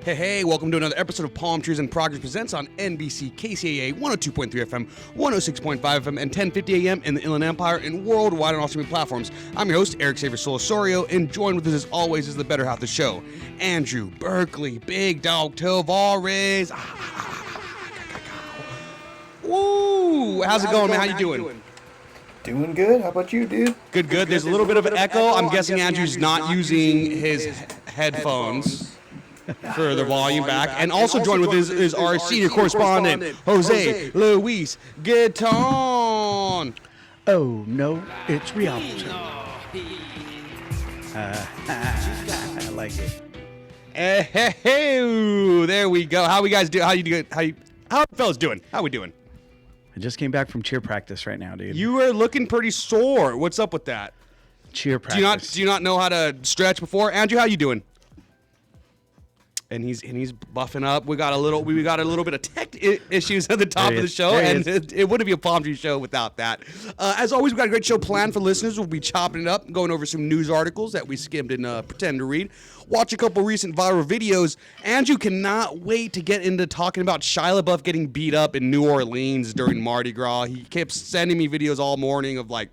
Hey, welcome to another episode of Palm Trees and Progress Presents on NBC KCAA 102.3 FM, 106.5 FM, and 1050 AM in the Inland Empire and worldwide on all streaming platforms. I'm your host, Eric Xavier Solosorio, and joined with us as always is the better half of the show, Andrew Berkeley, Big Dog Tavares. Woo! How's it going, man? How you doing? Doing good. How about you, dude? Good. There's a little bit of an echo. I'm guessing Andrew's not using his headphones for the volume back. And also joined with us is our senior correspondent, Jose Luis Guiton. Oh, no, it's reality. I like it. Hey, there we go. How we guys do? How you doing? How fellas doing? How we doing? I just came back from cheer practice right now, dude. You are looking pretty sore. What's up with that? Cheer practice. Do you not know how to stretch before? Andrew, how you doing? And he's buffing up. We got a little bit of tech issues at the top of the show, and it wouldn't be a Palm Tree show without that. As always, we got a great show planned for listeners. We'll be chopping it up, going over some news articles that we skimmed and pretend to read. Watch a couple recent viral videos. Andrew cannot wait to get into talking about Shia LaBeouf getting beat up in New Orleans during Mardi Gras. He kept sending me videos all morning of like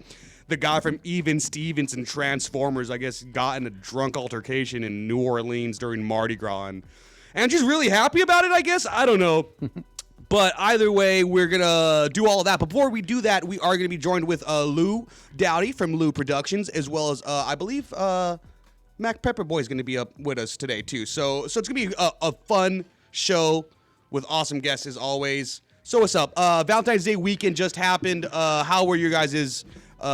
the guy from Even Stevens and Transformers, I guess, got in a drunk altercation in New Orleans during Mardi Gras. And Andrew's really happy about it, I guess. I don't know. But either way, we're going to do all of that. Before we do that, we are going to be joined with Lou Dowdy from Lou Productions, as well as, I believe, Mac Pepperboy is going to be up with us today, too. So it's going to be a fun show with awesome guests, as always. So what's up? Valentine's Day weekend just happened. How were your guys'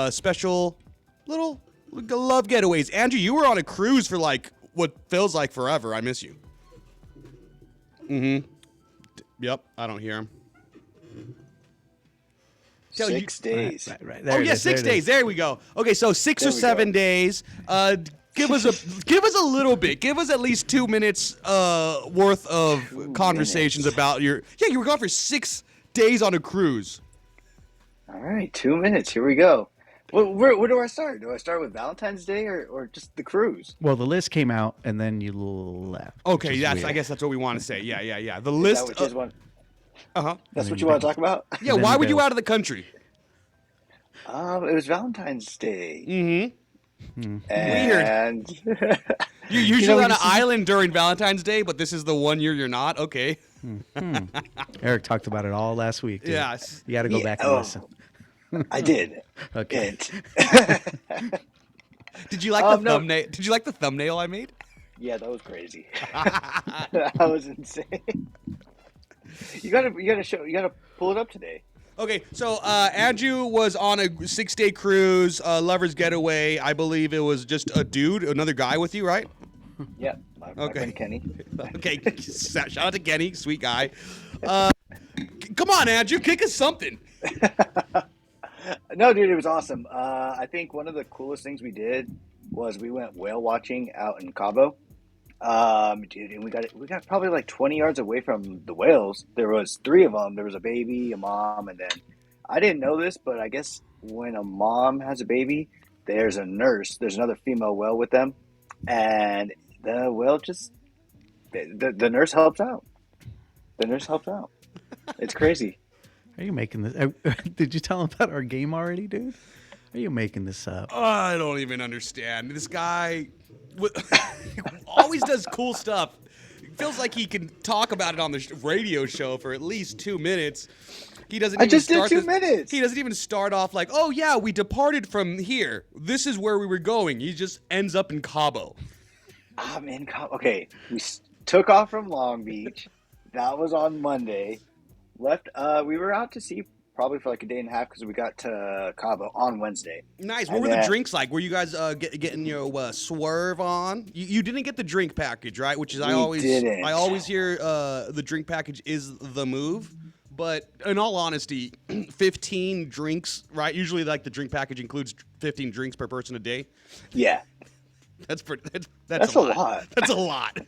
special little love getaways? Andrew, you were on a cruise for like what feels like forever. I miss you. Yep, I don't hear him. 6 days. Right. Oh yeah, 6 days. There we go. Okay, so 6 or 7 days. Give us a little bit. Give us at least 2 minutes worth of conversations about you were gone for 6 days on a cruise. All right, 2 minutes. Here we go. Where do I start? Do I start with Valentine's Day or just the cruise? Well, the list came out, and then you left. Okay, I guess that's what we want to say. Yeah. The list. That's what then you want to talk about? Yeah, why were you out of the country? It was Valentine's Day. Mm-hmm. And Weird. You're usually on an island during Valentine's Day, but this is the 1 year you're not? Okay. Eric talked about it all last week, dude. Yes. You got to go back and listen. I did. Okay. Did you like the thumbnail? Did you like the thumbnail I made? Yeah, that was crazy. That was insane. You gotta pull it up today. Okay, so Andrew was on a 6-day cruise, lover's getaway. I believe it was just a dude, another guy with you, right? Yeah, my friend Kenny. Okay, shout out to Kenny, sweet guy. Come on, Andrew, kick us something. No, dude, it was awesome. I think one of the coolest things we did was we went whale watching out in Cabo. Dude, and we got probably like 20 yards away from the whales. There was 3 of them. There was a baby, a mom, and then I didn't know this, but I guess when a mom has a baby, there's a nurse. There's another female whale with them, and the whale just the nurse helps out. The nurse helps out. It's crazy. Are you making this? Did you tell him about our game already, dude? Are you making this up? I don't even understand. This guy always does cool stuff. It feels like he can talk about it on the radio show for at least 2 minutes. He doesn't. I just did 2 minutes. He doesn't even start off like, "Oh yeah, we departed from here. This is where we were going." He just ends up in Cabo. I'm in Cabo. Okay, we took off from Long Beach. That was on Monday. Left. We were out to sea probably for like a day and a half because we got to Cabo on Wednesday. Nice. What were the drinks like? Were you guys getting your swerve on? You didn't get the drink package, right? Which is I always hear the drink package is the move. But in all honesty, 15 drinks, right? Usually, like the drink package includes 15 drinks per person a day. Yeah. That's a lot. That's a lot.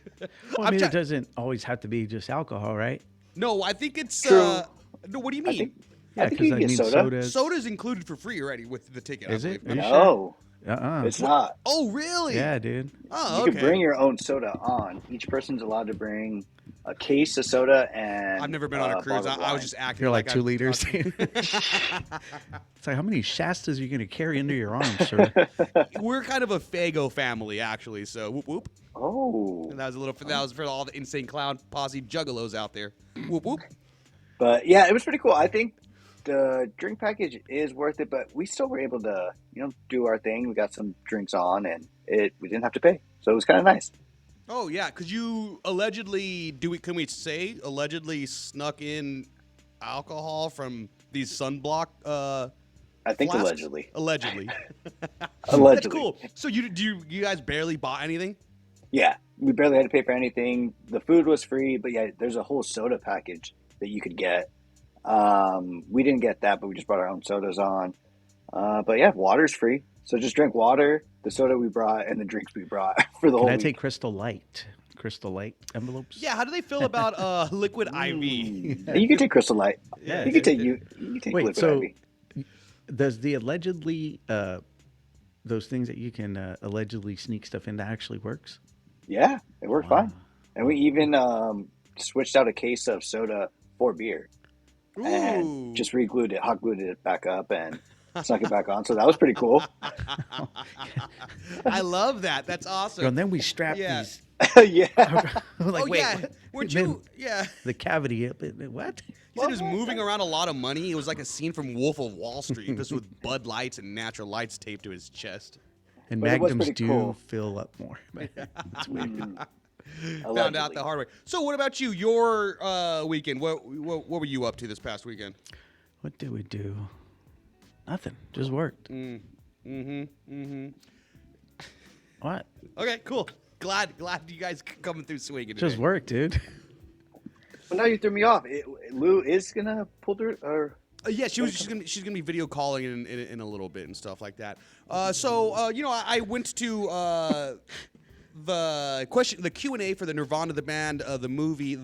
Well, I mean, it doesn't always have to be just alcohol, right? No, I think it's. True. No, what do you mean? Yeah, because I mean, Soda's included for free already with the ticket. Is it? I believe. No. It's not. Oh, really? Yeah, dude. Oh, You okay. can bring your own soda on. Each person's allowed to bring a case of soda and I've never been on a cruise. bottle of I was wine. just acting You're like 2 I'm- liters. It's like, how many Shastas are you going to carry under your arm, sir? We're kind of a Fago family, actually. So whoop whoop. Oh. And that was a little. That was for all the insane clown posse juggalos out there. Whoop whoop. But yeah, it was pretty cool. I think the drink package is worth it, but we still were able to, do our thing. We got some drinks on, and we didn't have to pay, so it was kind of nice. Oh yeah, because you allegedly Can we say allegedly snuck in alcohol from these sunblock? I think flasks? allegedly. Allegedly. Allegedly. That's cool. So you guys barely bought anything? Yeah, we barely had to pay for anything. The food was free, but yeah, there's a whole soda package that you could get. We didn't get that, but we just brought our own sodas on. But yeah, water's free. So just drink water, the soda we brought, and the drinks we brought for the whole Can I week. take Crystal Light? Crystal Light envelopes? Yeah. How do they feel about liquid IV? You can take Crystal Light. Yeah, you can take Wait, liquid so IV. does the allegedly those things that you can allegedly sneak stuff into actually works? Yeah, it worked Wow. fine. And we even switched out a case of soda for beer Ooh. and just hot glued it back up and snuck it back on. So that was pretty cool. I love that. That's awesome. And then we strap Yeah. these. Yeah. Like, oh wait, yeah. what? Weren't Then you? Yeah. The cavity. What? He said he was moving around a lot of money. It was like a scene from Wolf of Wall Street, just with Bud Lights and natural lights taped to his chest. And But it was magnums pretty do cool. fill up more. It's weird. Found out Allegedly. the hard way. So, what about you? Your weekend? What were you up to this past weekend? What did we do? Nothing. Just worked. What? Okay, cool. Glad you guys coming through swinging today. Just work, dude. Well, now you threw me off. Lou is gonna pull through, or Yeah, she's gonna be video calling in a little bit and stuff like that. I went to the Q&A for the Nirvana the band, the movie,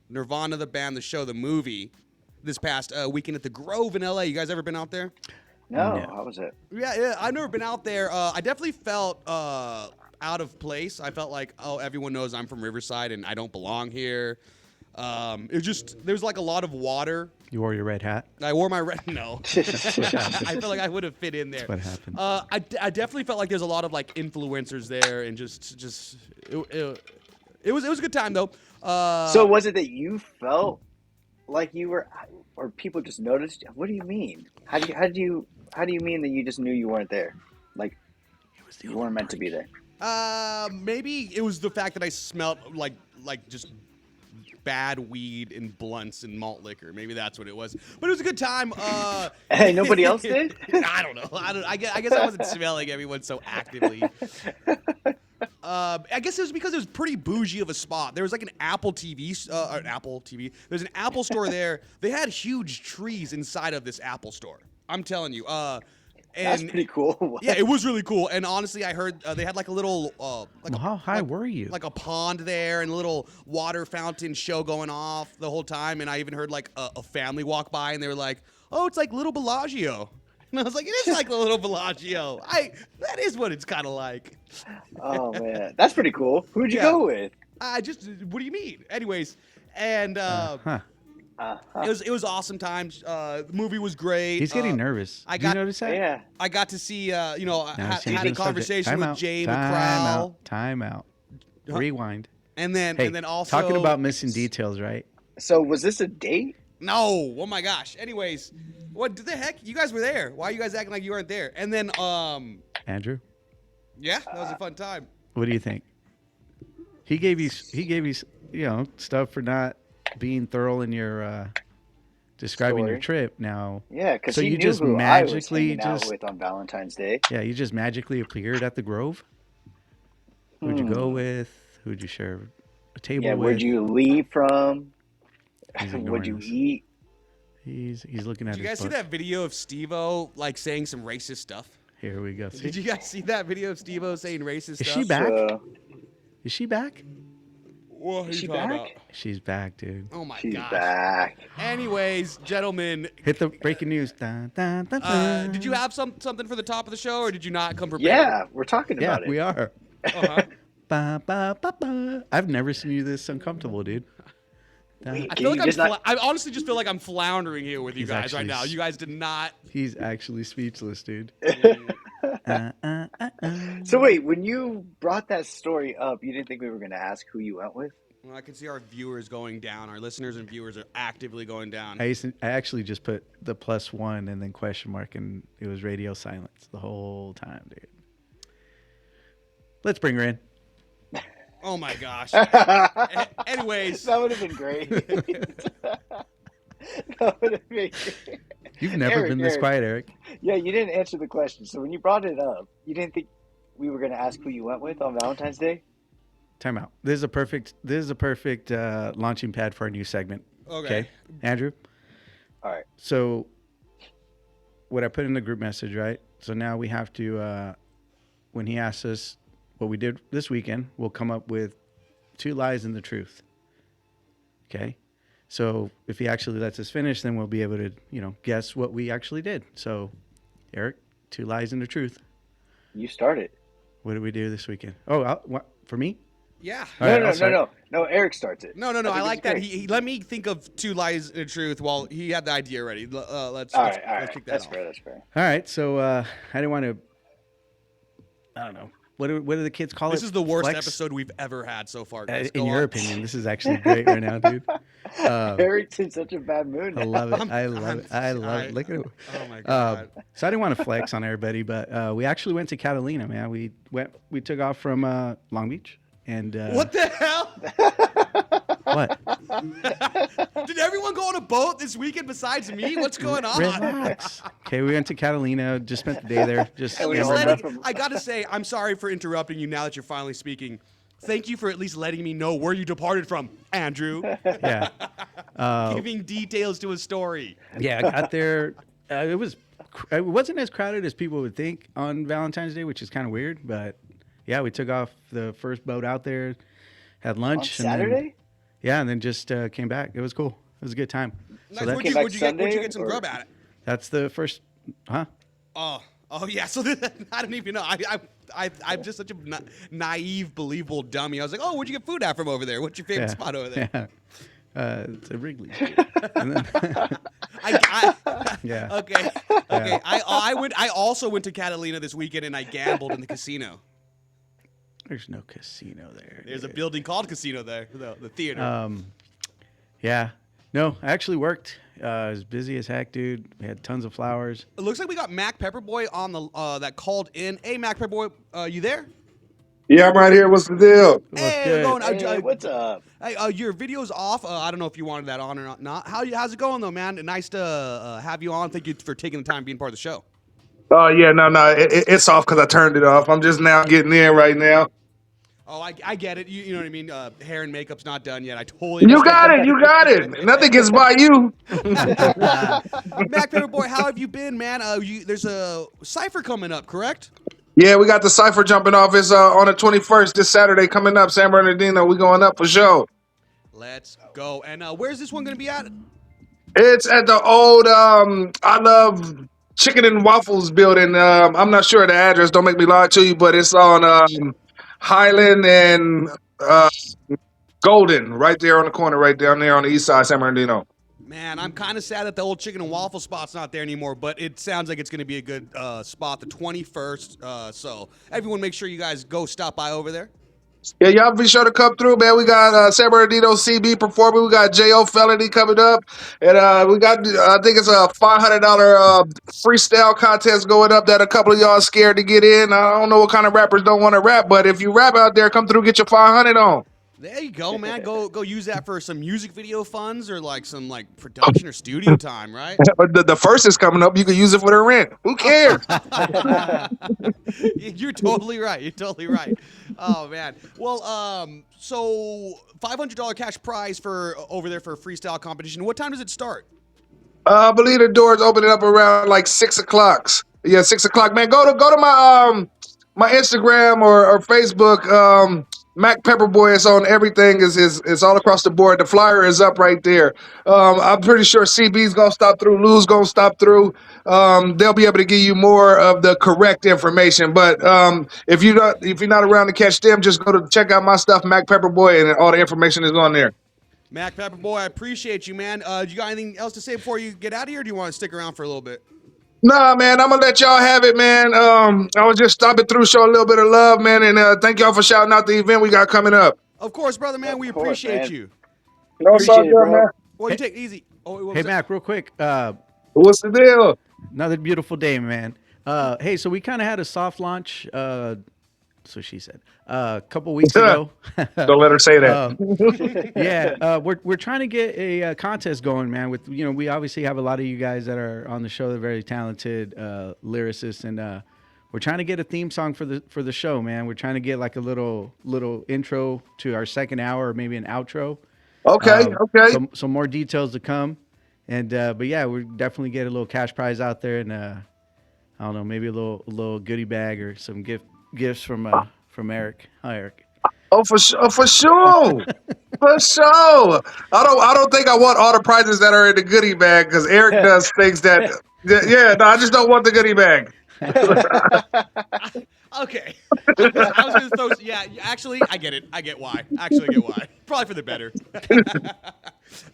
Nirvana the band, the show, the movie, this past weekend at the Grove in LA. You guys ever been out there? no? No. How was it? Yeah, I've never been out there. I definitely felt out of place. I felt like, everyone knows I'm from Riverside and I don't belong here. It just there was like a lot of water. You wore your red hat. I wore my red. No, I feel like I would have fit in there. That's what happened. I definitely felt like there's a lot of like influencers there, and it was a good time though. So was it that you felt like you were, or people just noticed? What do you mean? How do you mean that you just knew you weren't there? Like you weren't meant to be there. Maybe it was the fact that I smelled like just bad weed and blunts and malt liquor. Maybe that's what it was. But it was a good time. Hey, nobody else did? I don't know. I guess I wasn't smelling everyone so actively. I guess it was because it was pretty bougie of a spot. There was like an Apple TV. There's an Apple store there. They had huge trees inside of this Apple store. I'm telling you. That's pretty cool. Yeah, it was really cool. And honestly, I heard they had like a little How high were you? like a pond there and a little water fountain show going off the whole time. And I even heard like a family walk by and they were like, "Oh, it's like Little Bellagio." And I was like, "It is like the Little Bellagio. That is what it's kind of like." Oh man, that's pretty cool. Who'd you Yeah. go with? What do you mean? Anyways, and it was awesome times. The movie was great. He's getting nervous. I Did got- you notice that? Yeah. I got to see, I Now had changing a the subject. conversation Time with out. Jay Time McCrowell. out. Time out. Rewind. And then Hey, and then also talking about missing details, right? So was this a date? No, oh my gosh. Anyways, what the heck? You guys were there. Why are you guys acting like you weren't there? And then Andrew, yeah, that was a fun time. what do you think? He gave you stuff for not being thorough in your describing your Story. trip. Now, Yeah, because So he you knew just who I was magically hanging out just- with on Valentine's Day. yeah, you just magically appeared at the Grove. Who'd you go with? Who'd you share a table Yeah, with? where'd you leave from? He's What'd ignoring you us. eat? He's looking at Did you his guys see book. that video of Steve-O like saying some racist stuff? Here we go. See? Did you guys see that video of Steve-O saying racist Is stuff? she back? So, Is she back? What are Is you she talking back? about? She's back, dude. Oh my She's gosh. back. Anyways, gentlemen, Hit the breaking news. Dun, dun, dun, dun. did you have something for the top of the show, or did you not come prepared? Yeah, we're talking Yeah, about it. we are. Uh-huh. Ba, ba, ba, ba. I've never seen you this uncomfortable, dude. Wait, I can feel you like just not? I honestly just feel like I'm floundering here with you He's guys right actually now. You guys did not. He's actually speechless, dude. So wait, when you brought that story up, you didn't think we were going to ask who you went with? Well, I can see our viewers going down. Our listeners and viewers are actively going down. I actually just put the +1 and then question mark, and it was radio silence the whole time, dude. Let's bring her in. Oh my gosh. That Anyways, would have been great. That would have been great. You've never been this quiet, Eric. Yeah, you didn't answer the question. So when you brought it up, you didn't think we were going to ask who you went with on Valentine's Day? Time out. This is a perfect launching pad for our new segment. okay. Andrew? All right. So what I put in the group message, right? So now we have to, when he asks us what we did this weekend, we'll come up with 2 lies and the truth. Okay? So if he actually lets us finish, then we'll be able to, guess what we actually did. So, Eric, 2 lies and the truth. You started. What did we do this weekend? Oh, what, for me? Yeah. All right, No, I'll start. no. Eric starts it. No. I think like it's that. great. He let me think of 2 lies and a truth while he had the idea ready. Let's All let's right. kick that That's off. fair. That's fair. All right. So I didn't want to, I don't know. What do the kids call it? This is the worst Flex? episode we've ever had so far. Guys. In Go your on. opinion, this is actually great right now, dude. Eric's in such a bad mood. I now. love it. I'm- I love I'm it. I love sorry. it. Look at it. Oh my god. So I didn't want to flex on everybody, but we actually went to Catalina, man. We took off from Long Beach, and What the hell? What? Did everyone go on a boat this weekend besides me? What's going on? Relax. Okay, we went to Catalina. Just spent the day there. Just At At we least heard hammered. that letting, from- I gotta say, I'm sorry for interrupting you now that you're finally speaking. Thank you for at least letting me know where you departed from, Andrew. Yeah. Giving details to a story. Yeah, I got there. It wasn't as crowded as people would think on Valentine's Day, which is kind of weird. But yeah, we took off the first boat out there, had On lunch. Saturday? And then just came back. It was cool. It was a good time. Nice. So that, Where'd Came you, back where'd you get, where'd you Sunday, get some or- grub at it? that's the first, huh? Oh yeah. So I don't even know. I'm just such a naive, believable dummy. I was like, oh, where'd you get food at from over there? What's your favorite Yeah. spot over there? Yeah. It's a Wrigley's. Yeah. Okay. I also went to Catalina this weekend and I gambled in the casino. There's no casino there. There's a dude. building called casino there, the theater. Yeah. No, I actually worked. It was busy as heck, dude. We had tons of flowers. It looks like we got Mac Pepperboy on the that called in. Hey, Mac Pepperboy, you there? Yeah, I'm right here. What's the deal? What's Hey, good? going. Hey, what's up? Hey, your video's off. I don't know if you wanted that on or not. How's it going though, man? Nice to have you on. Thank you for taking the time being part of the show. Oh, yeah, no, it's off because I turned it off. I'm just now getting in right now. Oh, I get it. You know what I mean. Hair and makeup's not done yet. I totally. You got it. You got it. Nothing gets by you. Mac Pepperboy, how have you been, man? There's a cipher coming up, correct? Yeah, we got the Cypher jumping off. It's on the 21st, this Saturday coming up. San Bernardino, we going up for sure. Let's go. And where's this one going to be at? It's at the old I Love Chicken and Waffles building. I'm not sure of the address. Don't make me lie to you, but it's on Highland and Golden, right there on the corner, right down there on the east side, San Bernardino. Man, I'm kind of sad that the old chicken and waffle spot's not there anymore, but it sounds like it's going to be a good spot, the 21st. So everyone make sure you guys go stop by over there. Yeah, y'all be sure to come through, man. We got San Bernardino CB performing. We got J.O. Felony coming up. And we got, I think it's a $500 freestyle contest going up that a couple of y'all scared to get in. I don't know what kind of rappers don't want to rap, but if you rap out there, come through, get your 500 on. There you go, man. Go use that for some music video funds or like some like production or studio time, right? But the first is coming up. You can use it for the rent. Who cares? You're totally right. You're totally right. Oh man. Well, so $500 cash prize for over there for a freestyle competition. What time does it start? I believe the doors opening up around like 6 o'clock. Yeah, 6 o'clock. Man, go to my my Instagram or Facebook. Mac Pepperboy is on everything. Is all across the board. The flyer is up right there. I'm pretty sure CB's gonna stop through. Lou's gonna stop through. They'll be able to give you more of the correct information. But if you're not around to catch them, just go to check out my stuff, Mac Pepperboy, and all the information is on there. Mac Pepperboy, I appreciate you, man. You got anything else to say before you get out of here? Or do you want to stick around for a little bit? Nah, man, I'm gonna let y'all have it, man. I was just stopping through, show a little bit of love, man, and thank y'all for shouting out the event we got coming up. Of course, brother, man. Of We course, appreciate man. you. No, it's all Appreciate it, good, bro. man. Well, you take it easy. Oh, what was Hey, that? Mac, real quick. What's the deal? Another beautiful day, man. Hey, so we kind of had a soft launch. So she said a couple weeks ago. Don't let her say that. Yeah, we're trying to get a contest going, man. With we obviously have a lot of you guys that are on the show. They're very talented lyricists, and we're trying to get a theme song for the show, man. We're trying to get like a little intro to our second hour, or maybe an outro. Okay, okay. Some more details to come, and but yeah, we're definitely get a little cash prize out there, and I don't know, maybe a little goodie bag or some gifts from Eric. Hi, Eric. Oh, for sure, for sure, for sure. I don't think I want all the prizes that are in the goodie bag because Eric does things that. Yeah, no, I just don't want the goodie bag. Okay. I was gonna throw. Yeah, actually, I get it. I get why. Actually, I get why. Probably for the better.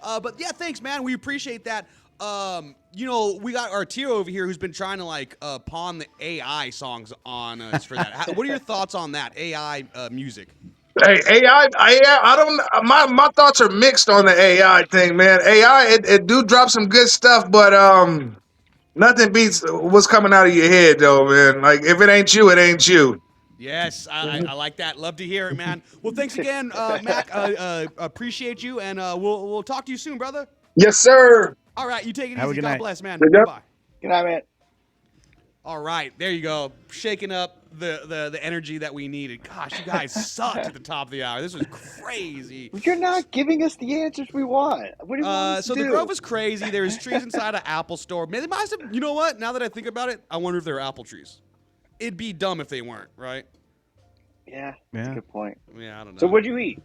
But yeah, thanks, man. We appreciate that. We got Arturo over here who's been trying to pawn the AI songs on us for that. What are your thoughts on that AI music? Hey, AI, I don't. My thoughts are mixed on the AI thing, man. AI, it do drop some good stuff, but nothing beats what's coming out of your head, though, man. Like if it ain't you, it ain't you. Yes, I like that. Love to hear it, man. Well, thanks again, Mac. Appreciate you, and we'll talk to you soon, brother. Yes, sir. All right, you take it Have a easy. good God night. bless, man. Good night. Bye. Good night, man. All right, there you go. Shaking up the energy that we needed. Gosh, you guys sucked at the top of the hour. This was crazy. You're not giving us the answers we want. What do you want us So to the do? Grove is crazy. There's trees inside an Apple store. Man, they must have, you know what? Now that I think about it, I wonder if they're apple trees. It'd be dumb if they weren't, right? Yeah, that's Yeah. a good point. Yeah, I don't know. So what'd you eat?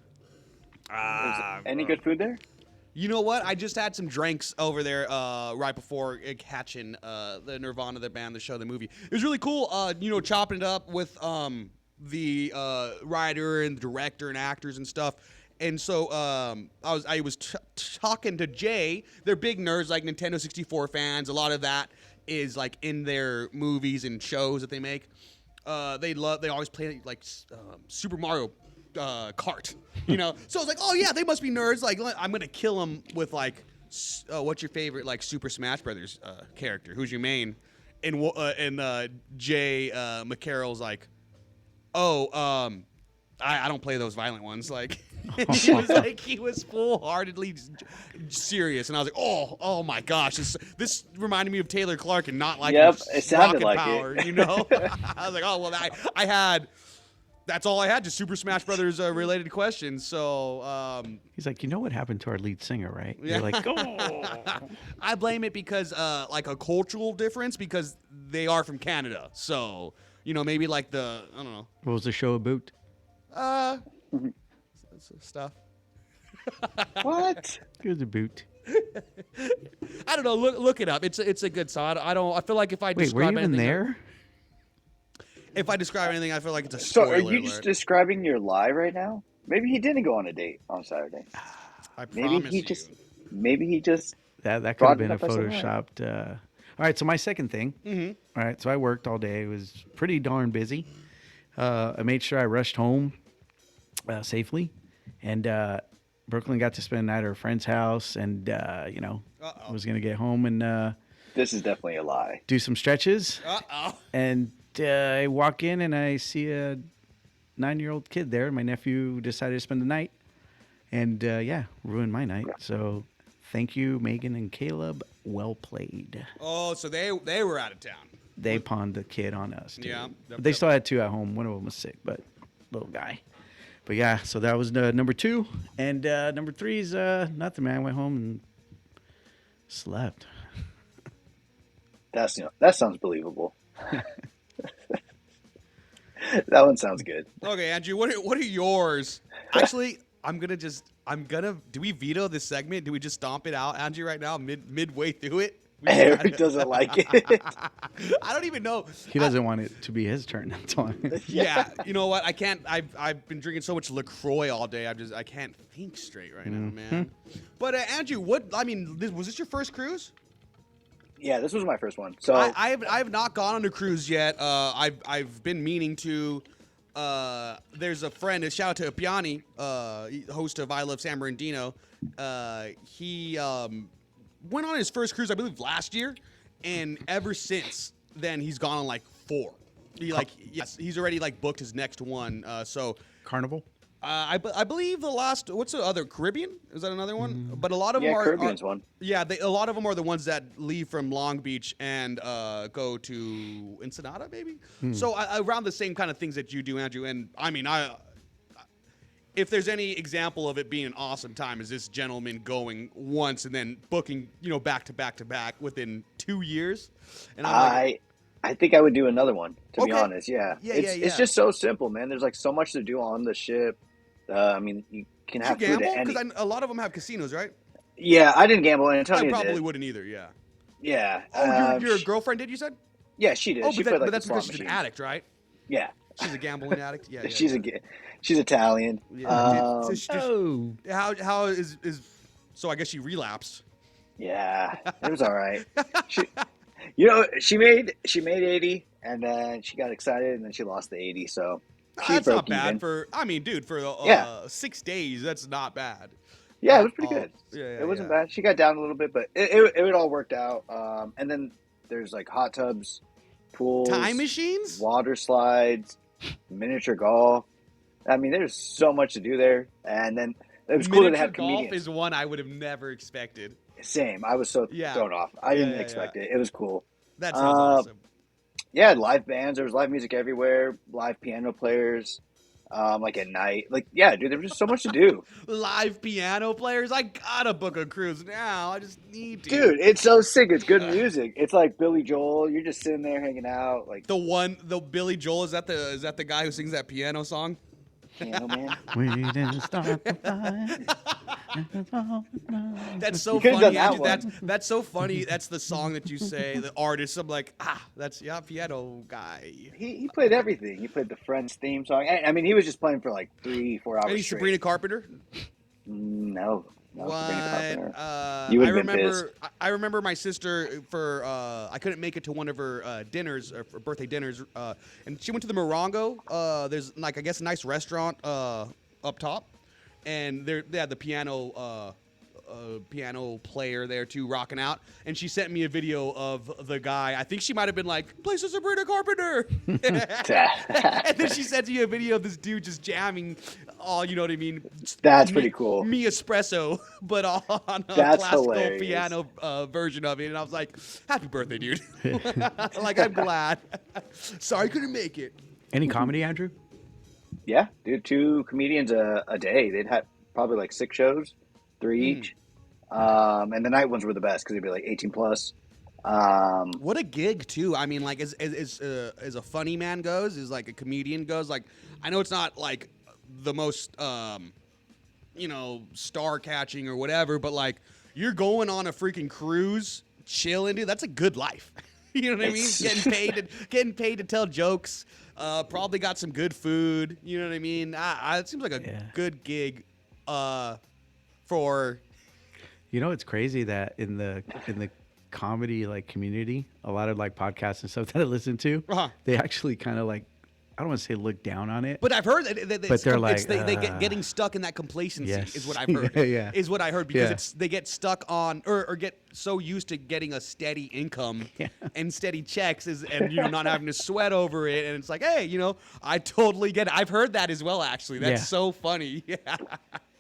Any bro. good food there? You know what? I just had some drinks over there right before catching the Nirvana, the band, the show, the movie. It was really cool, chopping it up with the writer and director and actors and stuff. And so I was talking to Jay. They're big nerds, like Nintendo 64 fans. A lot of that is like in their movies and shows that they make. They always play like Super Mario Kart, So I was like, oh yeah, they must be nerds. Like I'm gonna kill them with like, what's your favorite like Super Smash Brothers character? Who's your main? And Jay McCarroll's like, oh, I don't play those violent ones. Like he was full-heartedly serious, and I was like, oh my gosh, this reminded me of Taylor Clark and not like Yep, it sounded Rocket like Power, it. I was like, oh well, I had. That's all I had, just Super Smash Brothers related questions. So He's like, you know what happened to our lead singer, right? Yeah. You're like, oh. I blame it because like a cultural difference because they are from Canada. So maybe like I don't know. What was the show about? Stuff. What? It was a boot. I don't know. Look it up. It's a good song. I feel like if I Wait, were you describe even anything, there? if I describe anything, I feel like it's a So spoiler are you alert. just describing your lie right now? Maybe he didn't go on a date on Saturday. I Maybe promise he you. just. Maybe he just. That could Brought have been it a up as a lie. photoshopped. All right, so my second thing. All right, so I worked all day. It was pretty darn busy. I made sure I rushed home safely, and Brooklyn got to spend the night at her friend's house, and I was gonna get home and This is definitely a lie. do some stretches, Uh-oh. and I walk in and I see a 9-year-old kid there. My nephew decided to spend the night, and ruined my night. So thank you, Megan and Caleb. Well played. Oh, so they were out of town. They pawned the kid on us. Dude. Yeah. But they still had 2 at home. One of them was sick, but little guy. But yeah, so that was number 2. And number 3 is nothing, man. I went home and slept. That sounds believable. That one sounds good. Okay, Andrew, what are yours? Actually, do we veto this segment? Do we just stomp it out, Andrew, right now, midway through it? Eric doesn't like it. I don't even know. He doesn't want it to be his turn. That's why. Yeah, you know what? I can't. I've been drinking so much LaCroix all day. I can't think straight right now, man. But Andrew, was this your first cruise? Yeah, this was my first one. So I have not gone on a cruise yet. I've been meaning to. There's a friend. A shout out to Piani, host of I Love San Bernardino. He went on his first cruise, I believe, last year, and ever since then he's gone on like 4. He's already like booked his next one. So Carnival. I believe the last. What's the other? Caribbean? Is that another one? But a lot of them are. Caribbean's one. Yeah, a lot of them are the ones that leave from Long Beach and go to Ensenada, maybe. So around the same kind of things that you do, Andrew. And I mean, if there's any example of it being an awesome time, is this gentleman going once and then booking, back to back to back within 2 years? And I think I would do another one, to be Okay. honest. Yeah. Yeah, It's just so simple, man. There's like so much to do on the ship. You can Did have you food gamble? at any. Because a lot of them have casinos, right? Yeah, I didn't gamble. I Antonio probably did. wouldn't either. Yeah. Yeah. Oh, your girlfriend did? You said? Yeah, she did. Oh, She but, played, like, but that's the slot because she's an machine. addict, right? Yeah. She's a gambling addict. Yeah. She's Italian. Yeah. So Oh, how is so? I guess she relapsed. Yeah, it was all right. She made 80, and then she got excited, and then she lost the 80. So she That's broke not bad even. for. I mean, dude, for Yeah. 6 days, that's not bad. Yeah, it was pretty Oh, good. yeah, It wasn't yeah. bad. She got down a little bit, but it all worked out. And then there's like hot tubs, pools, Time machines? water slides, miniature golf. I mean, there's so much to do there. And then it was cool that they Miniature had golf comedians. is one I would have never expected. Same. I was so Yeah. thrown off. I Yeah, didn't yeah, expect it. It was cool. That sounds awesome. Yeah, live bands. There was live music everywhere. Live piano players. Like at night. Like, yeah, dude, there was just so much to do. Live piano players. I gotta book a cruise now. I just need to. Dude, it's so sick. It's good music. It's like Billy Joel. You're just sitting there hanging out. Like, The Billy Joel, is that the guy who sings that piano song? Piano Man. we didn't start the fire. That's so You could've funny, done that Andrew. That's so funny. That's the song that you say, the artist. I'm like, that's piano guy. He played everything. He played the Friends theme song. I mean, he was just playing for like 3-4 hours Any straight. Sabrina Carpenter? No. What? Sabrina Carpenter. I You would've been pissed. remember my sister for I couldn't make it to one of her dinners, for birthday dinners, and she went to the Morongo. There's like I guess a nice restaurant up top, and they had the piano player there too, rocking out. And she sent me a video of the guy. I think she might have been like, "Play some Sabrina Carpenter," and then she sent me a video of this dude just jamming. All you know what I mean? That's pretty cool. Me espresso, but on a That's classical hilarious. piano version of it, and I was like, "Happy birthday, dude!" Like I'm glad. Sorry, couldn't make it. Any comedy, Andrew? Yeah, dude, 2 comedians a day. They'd have probably like 6 shows, 3 each. And the night ones were the best because they'd be like 18 plus. What a gig too. I mean, like as a funny man goes, as like a comedian goes. Like I know it's not like the most star catching or whatever, but like you're going on a freaking cruise, chilling, dude. That's a good life. You know what I mean? Getting paid to tell jokes. Probably got some good food. You know what I mean? It seems like a good gig. For It's crazy that in the comedy like community, a lot of like podcasts and stuff that I listen to, they actually kind of like, I don't want to say look down on it, but I've heard that But they're like, they get getting stuck in that complacency Yes. is what I've heard. Yeah. Is what I heard because Yeah. they get stuck on or get so used to getting a steady income and steady checks and not having to sweat over it, and it's like, hey, I totally get it. I've heard that as well, actually. That's Yeah. so funny. Yeah.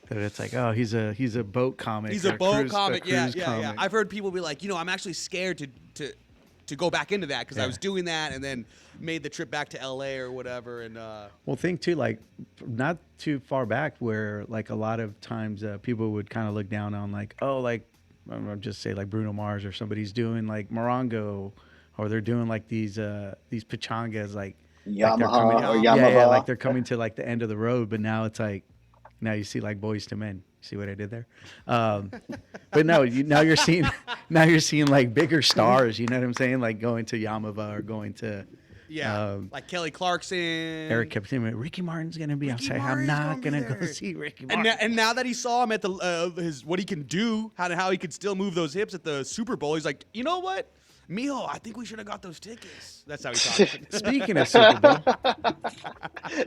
that it's like, oh, he's a boat comic. He's a or boat cruise- comic. Yeah. cruise comic. I've heard people be like, I'm actually scared to go back into that because I was doing that and then made the trip back to LA or whatever. And Well, think too, like not too far back where like a lot of times people would kind of look down on like, oh, like I'll just say like Bruno Mars or somebody's doing like Morongo, or they're doing like these pachangas. Like like they're Yamaha or yeah, Yamaha. like they're coming to like the end of the road, but now it's like now you see like Boys to Men. See what I did there? But no, now you're seeing like bigger stars. You know what I'm saying? Like going to Yamava or going to like Kelly Clarkson. Eric kept saying Ricky Martin's gonna be outside. I'm not gonna go see Ricky Martin. And now that he saw him at the his what he can do, how he could still move those hips at the Super Bowl, he's like, you know what, Mijo, I think we should have got those tickets. That's how he talks. Speaking of Super Bowl,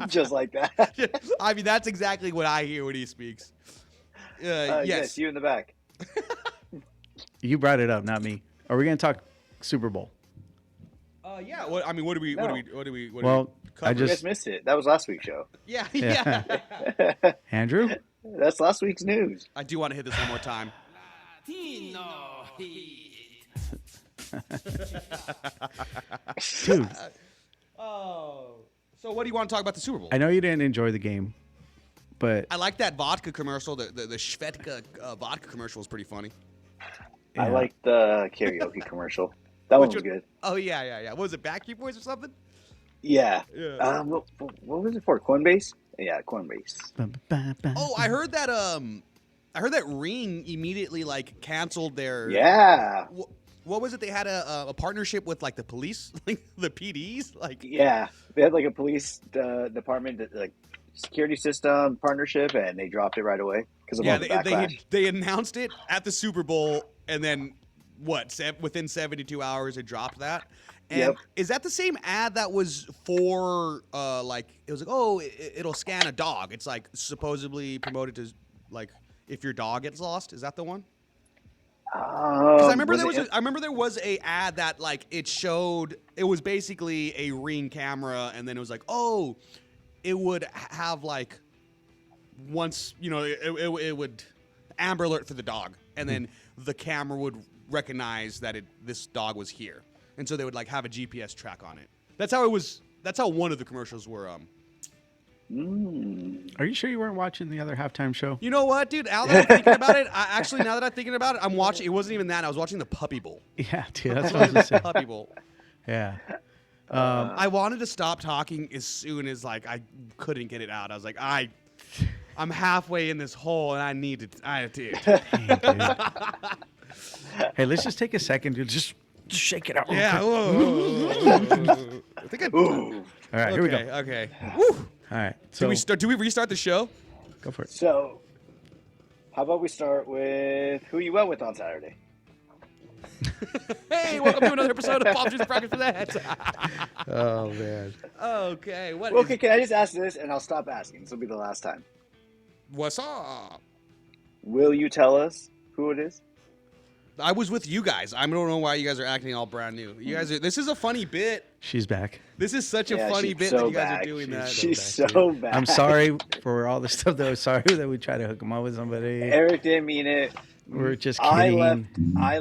Just like that. I mean, that's exactly what I hear when he speaks. Yes, you in the back. you brought it up, not me. Are we gonna talk Super Bowl? Yeah. What I mean, what do we? No. What do we? Well, cover? I You guys just missed it. That was last week's show. Yeah. Andrew. That's last week's news. I do want to hit this one more time. Dude, Oh. So what do you want to talk about the Super Bowl? I know you didn't enjoy the game, but I like that vodka commercial. The Shvedka vodka commercial was pretty funny. I yeah. like the karaoke commercial. That one was good. Oh yeah. What was it, Backstreet Boys or something? Yeah. Yeah. What was it for? Coinbase? Yeah, Coinbase. Oh, I heard that. I heard that Ring immediately like canceled their. Yeah. What was it? They had a partnership with like the police, like the PDs, like. Yeah. They had like a police department, like security system partnership, and they dropped it right away because of all the backlash. They announced it at the Super Bowl, and then within 72 hours, it dropped that. And Yep. is that the same ad that was for like it was like, oh, it'll scan a dog? It's like supposedly promoted to like if your dog gets lost. Is that the one? Because I remember there was a ad that like it showed it was basically a Ring camera, and then it was like, oh, it would have like once it would Amber Alert for the dog, and then the camera would recognize that this dog was here, and so they would like have a GPS track on it. That's how it was. That's how one of the commercials were. Are you sure you weren't watching the other halftime show? You know what, dude? Now that I'm thinking about it, now that I'm thinking about it, I'm watching. It wasn't even that. I was watching the Puppy Bowl. Yeah, dude, that's what I was just saying. Puppy Bowl. Yeah. I wanted to stop talking as soon as like I couldn't get it out. I was like, I'm halfway in this hole and I need to. Dude. Dang, dude. Hey, let's just take a second, dude. Just shake it out. real Yeah. quick. I think I. Ooh. All right, here we go. Okay. Woo. All right. So Do we restart the show? go for it. So, how about we start with who you went with on Saturday? Hey, welcome to another episode of Pop Juice Practice for That. Oh man. Okay. Okay, can I just ask this and I'll stop asking? This will be the last time. What's up? Will you tell us who it is? I was with you guys. I don't know why you guys are acting all brand new. You guys this is a funny bit. She's back. This is such a Yeah, funny she's bit so that you guys back. are doing that. She's back, so bad. I'm sorry for all the stuff that was sorry that we tried to hook him up with somebody. Eric didn't mean it. We're just I kidding.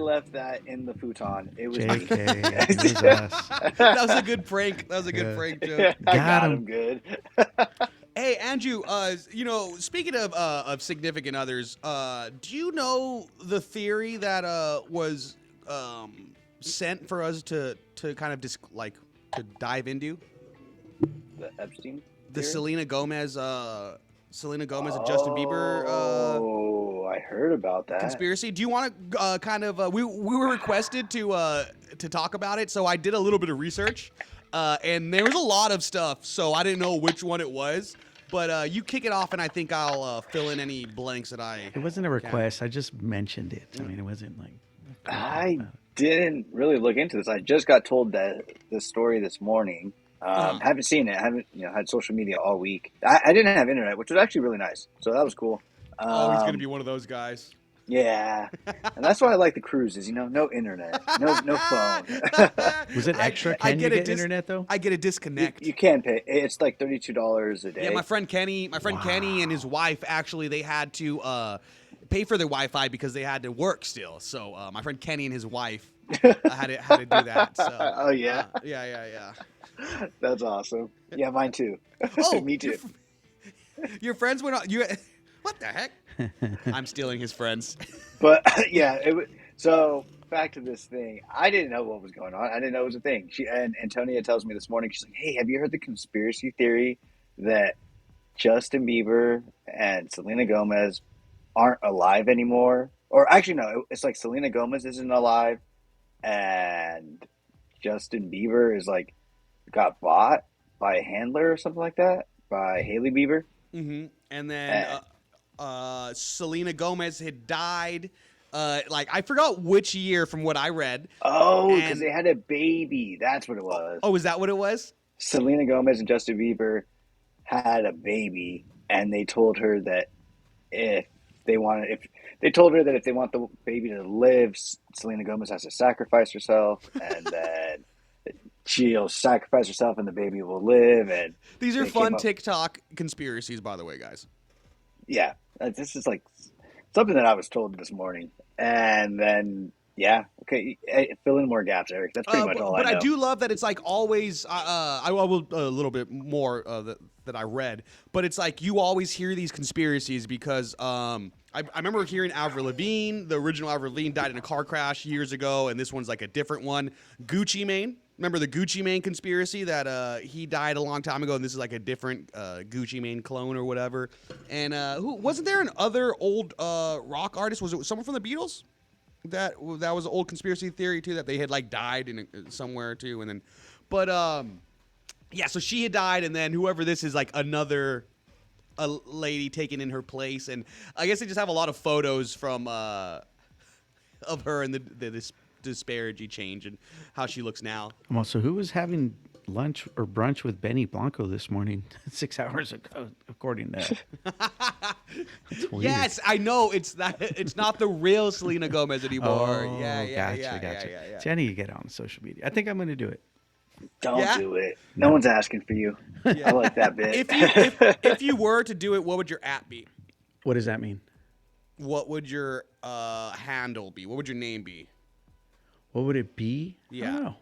left that in the futon. It was me. JK. It was us. That was a good prank. That was a good Yeah. prank joke. I Got got him. him good. Hey, Andrew, speaking of significant others, do you know the theory that was sent for us to kind of to dive into? The Epstein. The theory? Selena Gomez and Justin Bieber Oh, I heard about that. conspiracy. Do you want to kind of? We were requested to talk about it, so I did a little bit of research, and there was a lot of stuff. So I didn't know which one it was, but you kick it off, and I think I'll fill in any blanks that I. It wasn't a request. I just mentioned it. I mean, it wasn't like. I didn't really look into this. I just got told this story this morning. Haven't seen it. Haven't had social media all week. I didn't have internet, which was actually really nice. So that was cool. He's gonna be one of those guys. Yeah, and that's why I like the cruises. No internet, no phone. Was it extra? Can you get internet though? I get a disconnect. You can pay. It's like $32 a day. Yeah, my friend Kenny and his wife actually they had to pay for their Wi-Fi because they had to work still. So my friend Kenny and his wife had to do that. So, Oh yeah, yeah. that's awesome. Yeah, mine too. Oh, me too. Your friends went on. What the heck? I'm stealing his friends. But yeah, so back to this thing. I didn't know what was going on. I didn't know it was a thing. And Antonia tells me this morning. She's like, "Hey, have you heard the conspiracy theory that Justin Bieber and Selena Gomez aren't alive anymore?" Or actually, no, it's like Selena Gomez isn't alive, and Justin Bieber is like got bought by a handler or something like that by Haley Bieber. Mm-hmm. And then Selena Gomez had died. Like I forgot which year from what I read. Oh, because they had a baby. That's what it was. Oh, is that what it was? Selena Gomez and Justin Bieber had a baby, and they told her that if they want the baby to live, Selena Gomez has to sacrifice herself, and then she'll sacrifice herself, and the baby will live. And these are fun TikTok conspiracies, by the way, guys. Yeah, this is like something that I was told this morning, and then yeah, okay, fill in more gaps, Eric. That's pretty much all I know. But I do love that it's like always. I will a little bit more that I read, but it's like you always hear these conspiracies because I remember hearing Avril Lavigne, the original Avril Lavigne, died in a car crash years ago, and this one's like a different one. Gucci Mane. Remember the Gucci Mane conspiracy that he died a long time ago, and this is like a different Gucci Mane clone or whatever. And who wasn't there an other old rock artist? Was it someone from the Beatles? That was an old conspiracy theory too, that they had like died in somewhere too, and then, but yeah. So she had died, and then whoever this is, like another a lady taken in her place, and I guess they just have a lot of photos from of her and this disparity change and how she looks now. Well, so who was having lunch or brunch with Benny Blanco this morning 6 hours ago, according to Yes, I know it's not the real Selena Gomez anymore. Oh, Gotcha. See, I need to get on social media. I think I'm going to do it. Don't do it. No one's asking for you. Yeah. I like that bit. If you were to do it, what would your app be? What does that mean? What would your handle be? What would your name be? What would it be? Yeah. I don't know.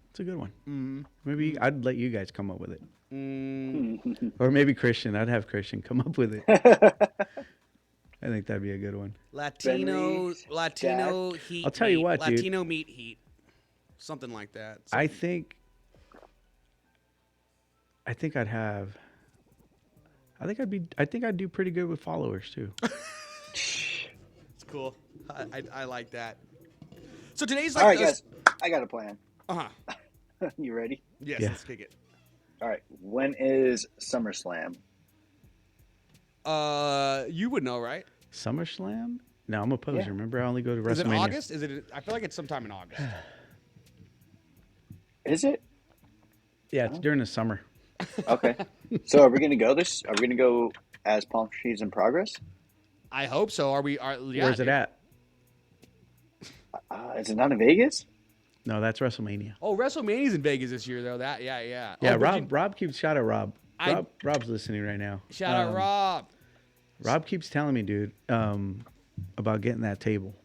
It's a good one. Mm-hmm. Maybe I'd let you guys come up with it. Or maybe Christian. I'd have Christian come up with it. I think that'd be a good one. Latino Jack. heat. I'll tell you what, dude. Latino meat heat. Something like that. I think I'd do pretty good with followers too. It's cool. I like that. So today's like all right, guys. I got a plan. Uh-huh. You ready? Yes, Yeah. Let's kick it. All right. When is SummerSlam? You would know, right? SummerSlam? No, I'm a poser. Yeah. Remember, I only go to WrestleMania. Is it August? Is it? I feel like it's sometime in August. Is it? Yeah, it's during the summer. Okay. So are we gonna go Are we gonna go as Palm Trees in Progress? I hope so. Yeah, Where's it at? Is it not in Vegas? No, that's WrestleMania. Oh, WrestleMania's in Vegas this year, though. Yeah. Yeah, Oh, Rob keeps shout out Rob. Rob's listening right now. Shout out Rob. Rob keeps telling me, dude, about getting that table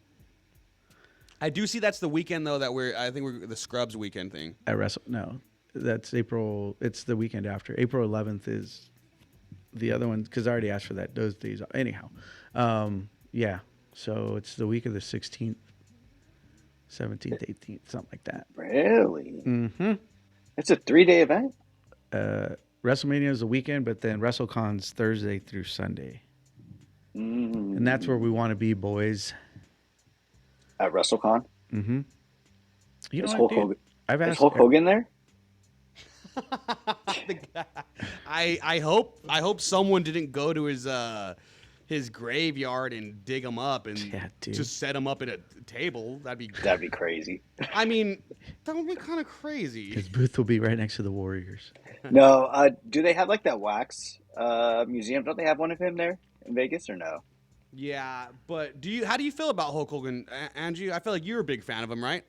I do see that's the weekend though that I think we're the Scrubs weekend thing. at No, that's April. It's the weekend after. April 11th is the other one because I already asked for that. Those days, anyhow. Yeah. So it's the week of the 16th, 17th, 18th, something like that. Really? Mm-hmm. It's a 3-day event? WrestleMania is the weekend, but then WrestleCon's Thursday through Sunday. Mm. And that's where we want to be, boys. At WrestleCon? Mm-hmm. You Is know Hulk what, dude? Hogan, I've is asked Hulk Hogan there? I hope someone didn't go to his graveyard and dig him up and just set him up at a table. That'd be crazy. I mean, that would be kind of crazy. His booth will be right next to the Warriors. No, do they have like that wax museum? Don't they have one of him there in Vegas or no? Yeah, but how do you feel about Hulk Hogan, Andrew? I feel like you're a big fan of him, right?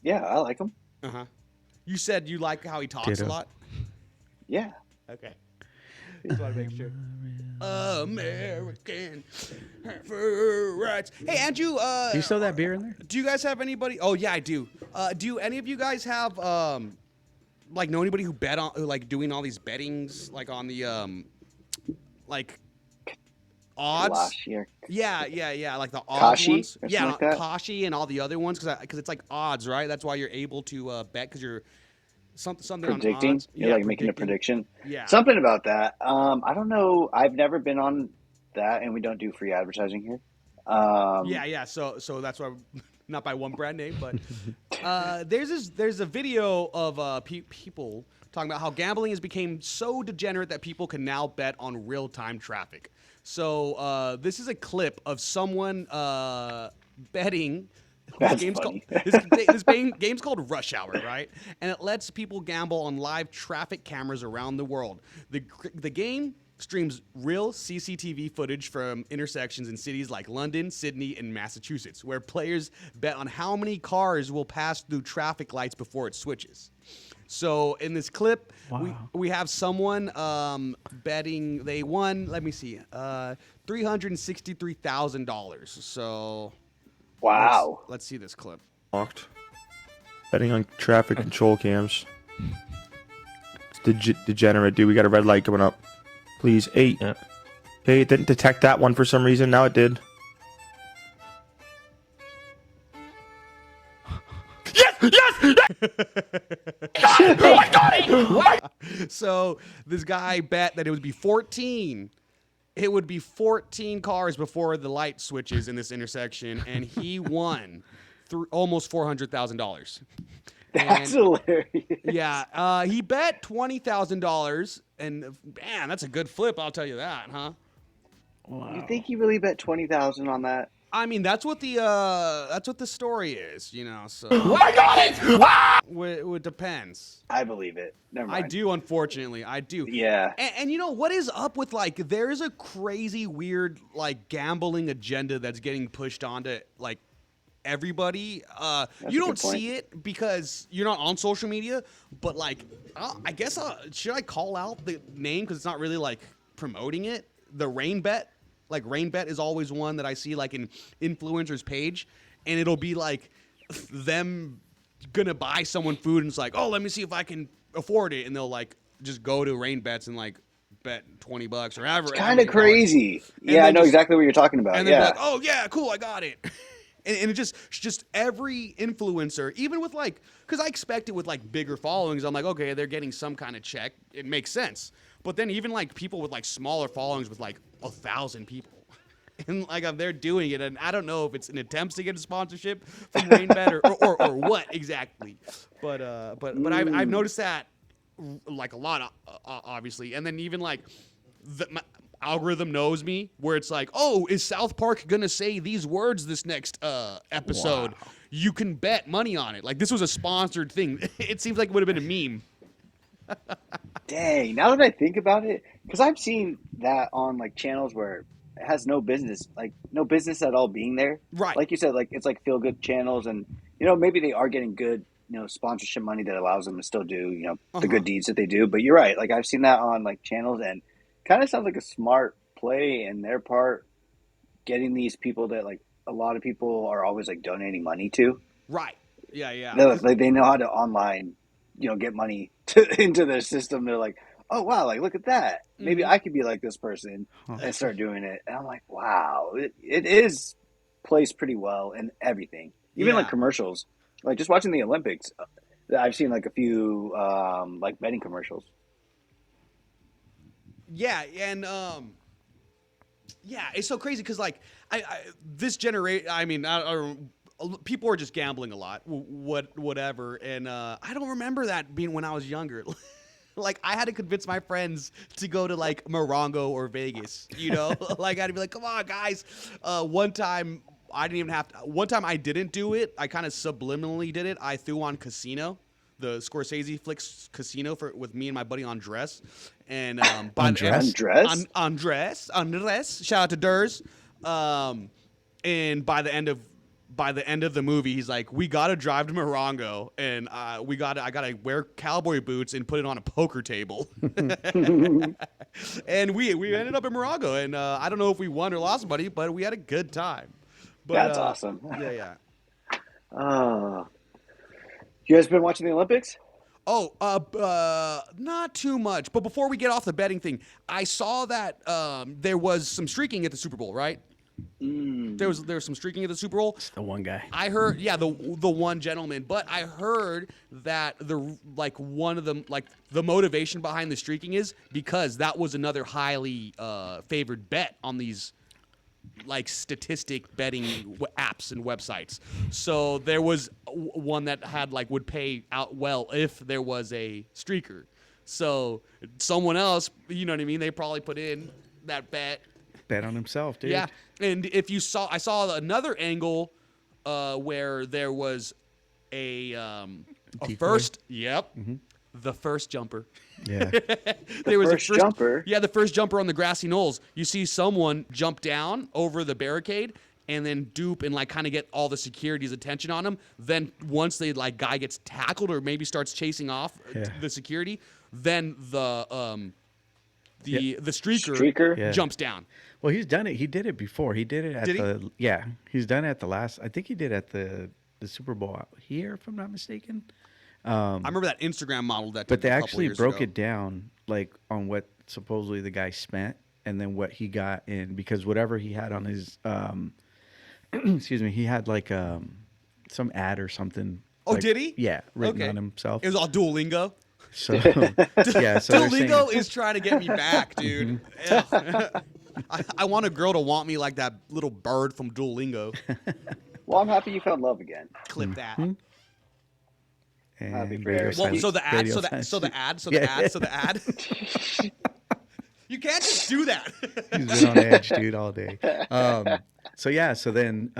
Yeah, I like him. Uh-huh. You said you like how he talks a lot? Yeah. Okay. Just want to make sure. American rights. Hey, Andrew. Do you still have that beer in there? Do you guys have anybody? Oh, yeah, I do. Do any of you guys have, like, know anybody who bet on, like, doing all these bettings, like, on the, like, odds. last year. Yeah, like the odds Kashi ones. or Yeah, something like that? Kashi and all the other ones because it's like odds, right? That's why you're able to bet because you're something on Predicting. odds. You're Yeah, like making a predicting. prediction. Yeah. Something about that. I don't know. I've never been on that, and we don't do free advertising here. Yeah. So that's why not by one brand name, but there's a video of people talking about how gambling has become so degenerate that people can now bet on real time traffic. So this is a clip of someone betting. That's Game's funny. game's called Rush Hour, right? And it lets people gamble on live traffic cameras around the world. The game streams real CCTV footage from intersections in cities like London, Sydney, and Massachusetts, where players bet on how many cars will pass through traffic lights before it switches. So in this clip, we have someone betting they won. Let me see, $363,000. So Wow. let's see this clip. Locked. Betting on traffic control cams. It's degenerate, dude. We got a red light coming up. Please, 8. Yeah. Okay, it didn't detect that one for some reason. Now it did. So this guy bet that it would be 14. It would be 14 cars before the light switches in this intersection, and he won through almost $400,000. That's hilarious. Yeah, he bet $20,000, and man, that's a good flip. I'll tell you that, huh? You think he really bet 20,000 on that? I mean, that's what the story is, you know. So I got it. It depends. I believe it. Never mind. I do, unfortunately, I do. Yeah. And you know what is up with like there is a crazy weird like gambling agenda that's getting pushed onto like everybody. You don't see it because you're not on social media, but like I guess should I call out the name because it's not really like promoting it. The Rain Bet. Like Rain Bet is always one that I see like in influencers page, and it'll be like them gonna buy someone food and it's like, oh, let me see if I can afford it, and they'll like just go to Rain Bets and like bet $20 or whatever. It's kind of crazy. Yeah, I know exactly what you're talking about. And then like, oh yeah, cool, I got it. And it just every influencer, even with like, because I expect it with like bigger followings, I'm like, okay, they're getting some kind of check. It makes sense. But then even like people with like smaller followings with like 1,000 people, and like they're doing it, and I don't know if it's an attempt to get a sponsorship from RainBet or what exactly. But I've noticed that like a lot, obviously, and then even like my algorithm knows me where it's like, oh, is South Park gonna say these words this next episode? Wow. You can bet money on it. Like this was a sponsored thing. It seems like it would have been a meme. Dang, now that I think about it, because I've seen that on like channels where it has no business at all being there. Right. Like you said, like it's like feel good channels, and you know maybe they are getting good, you know, sponsorship money that allows them to still do, you know, the good deeds that they do. But you're right, like I've seen that on like channels, and kind of sounds like a smart play in their part, getting these people that like a lot of people are always like donating money to. Right. Yeah. Like they know how to online, you know, get money into their system. They're like, oh wow, like look at that. Maybe I could be like this person and start doing it. And I'm like, wow, it is placed pretty well in everything, even like commercials. Like just watching the Olympics, I've seen like a few like betting commercials. Yeah, and it's so crazy because like this generation. I mean, people are just gambling a lot, whatever, and I don't remember that being when I was younger. Like I had to convince my friends to go to like Morongo or Vegas, you know. Like I'd be like, come on, guys. One time I didn't even have to. One time I didn't do it. I kind of subliminally did it. I threw on Casino, the Scorsese flicks Casino with me and my buddy Andres. And Andres. Shout out to Durs. And by the end of the movie, he's like, we gotta drive to Morongo, and I gotta wear cowboy boots and put it on a poker table. And we ended up in Morongo, and I don't know if we won or lost money, but we had a good time. But, that's awesome. Yeah. You guys been watching the Olympics? Not too much. But before we get off the betting thing, I saw that there was some streaking at the Super Bowl, right? There was some streaking at the Super Bowl. It's the one guy. I heard, yeah, the one gentleman, but I heard that one of them, like the motivation behind the streaking is because that was another highly favored bet on these like statistic betting apps and websites. So there was one that had like would pay out well if there was a streaker. So someone else, you know what I mean? They probably put in that bet. Bet on himself, dude. Yeah, and if you saw, I saw another angle where there was a Decoy? first. Yep, the first jumper. Yeah. There was first jumper? Yeah, the first jumper on the grassy knolls. You see someone jump down over the barricade and then dupe and like kind of get all the security's attention on him. Then once the like guy gets tackled or maybe starts chasing off the security, then the streaker Yeah. jumps down. Well, he's done it. He did it before. He did it at Did he? the yeah. He's done it at the last. I think he did at the Super Bowl here, if I'm not mistaken. I remember that Instagram model that. But did they a couple actually years broke ago. it down, like on what supposedly the guy spent, and then what he got in, because whatever he had on his, excuse me, he had like some ad or something. Oh, like- did he? Yeah, written Okay. on himself. It was all Duolingo. So yeah, so they're Duolingo saying- is trying to get me back, dude. Yeah. I want a girl to want me like that little bird from Duolingo. Well, I'm happy you found love again. Clip that. and Happy for radio Eric. Well, silence- so the ad, radio so the silence. so the ad, so Yeah. the ad, so the ad. You can't just do that. He's been on edge, dude, all day. So yeah, so then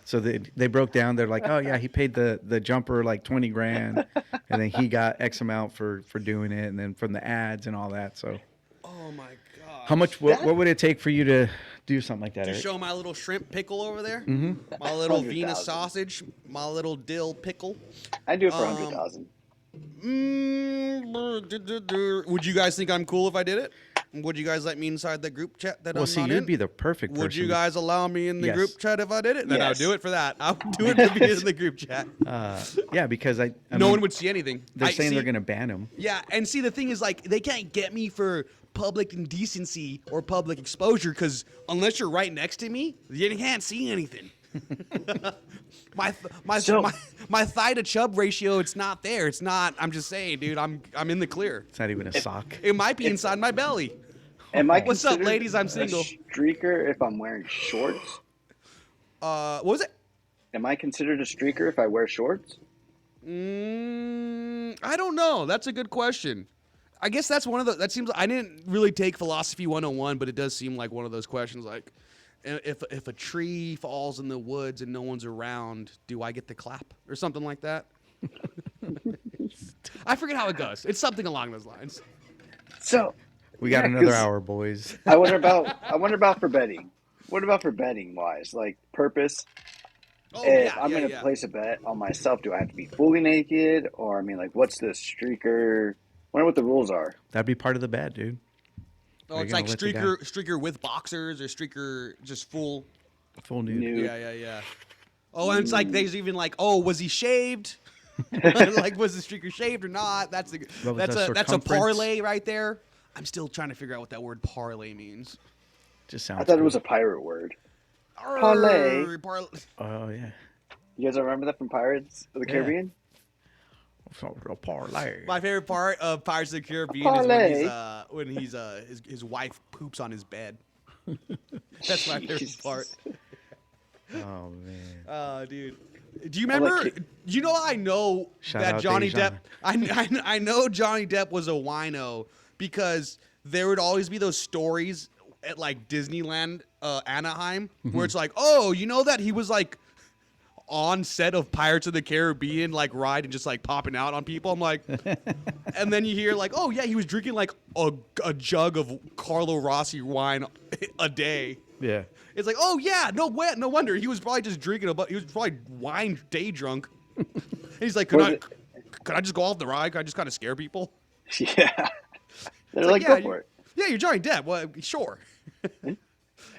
so they broke down. They're like, oh yeah, he paid the jumper like 20 grand, and then he got X amount for doing it, and then from the ads and all that. So Oh my god. how much? What would it take for you to do something like that, To Eric? show my little shrimp pickle over there, my little 100,000. Venus sausage, my little dill pickle. I do it for 100,000. Would you guys think I'm cool if I did it? Would you guys let me inside the group chat that Well, I'm see, not you'd in? be the perfect person. Would you guys allow me in the Yes. group chat if I did it? Then I'll Yes. do it for that. I'll do it to be in the group chat. Yeah, because I No mean, one would see anything. They're I saying see- they're gonna ban him. Yeah, and see, the thing is, like, they can't get me for public indecency or public exposure because unless you're right next to me, you can't see anything. my So- my thigh to chub ratio, it's not there. It's not. I'm just saying, dude. I'm in the clear. It's not even a sock. It might be inside my belly. Am I What's up, considered ladies? I'm a single. streaker if I'm wearing shorts? What was it? Am I considered a streaker if I wear shorts? I don't know. That's a good question. I guess that's one of the. That seems. I didn't really take philosophy 101, but it does seem like one of those questions. Like, if a tree falls in the woods and no one's around, do I get to clap or something like that? I forget how it goes. It's something along those lines. So We got Yeah, another 'cause- hour, boys. I wonder about for betting. What about for betting wise? Like purpose? Oh If yeah, I'm yeah, gonna yeah. place a bet on myself, do I have to be fully naked? Or I mean like what's the streaker? Wonder what the rules are. That'd be part of the bad, dude. Oh, Are it's you like gonna let the streaker with boxers or streaker just full. Full nude. Nude. Yeah. Oh, and it's like there's even like, oh, was he shaved? Like, was the streaker shaved or not? That's What was that, a circumference? parlay right there. I'm still trying to figure out what that word parlay means. Just sounds. I thought it cool. was a pirate word. Parlay. Oh yeah. You guys remember that from Pirates of the Yeah. Caribbean? A parlay. My favorite part of Pirates of the Caribbean parlay. is when his wife poops on his bed. That's my favorite Jesus. part. Oh man. Oh, dude. Do you remember? like it. You know, I know Shout that out Johnny Dejan. Depp. I know Johnny Depp was a wino because there would always be those stories at like Disneyland, Anaheim, where it's like, oh, you know that he was like on set of Pirates of the Caribbean, like ride and just like popping out on people. I'm like, and then you hear like, oh yeah, he was drinking like a jug of Carlo Rossi wine a day. Yeah. It's like, oh yeah, no wonder he was probably just drinking he was probably wine day drunk. And he's like, Was could I just go off the ride? Could I just kind of scare people? Yeah. They're It's like, yeah, go for it. Yeah, you're Johnny Depp. Well, sure. You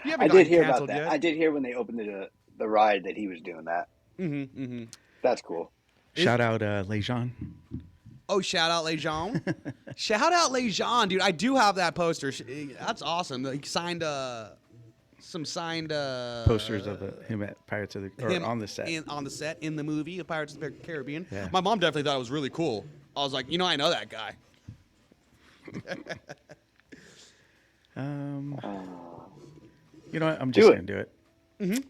haven't I gotten did hear about canceled that. yet. I did hear when they opened the ride that he was doing that. Mm-hmm. That's cool. Shout out Lejean. Oh, shout out Lejean. Shout out Lejean, dude. I do have that poster. That's awesome. He signed some signed Posters of him at Pirates of the him on the set. on the set in the movie of Pirates of the Caribbean. Yeah. My mom definitely thought it was really cool. I was like, I know that guy. You know what? I'm just Do it. gonna do it.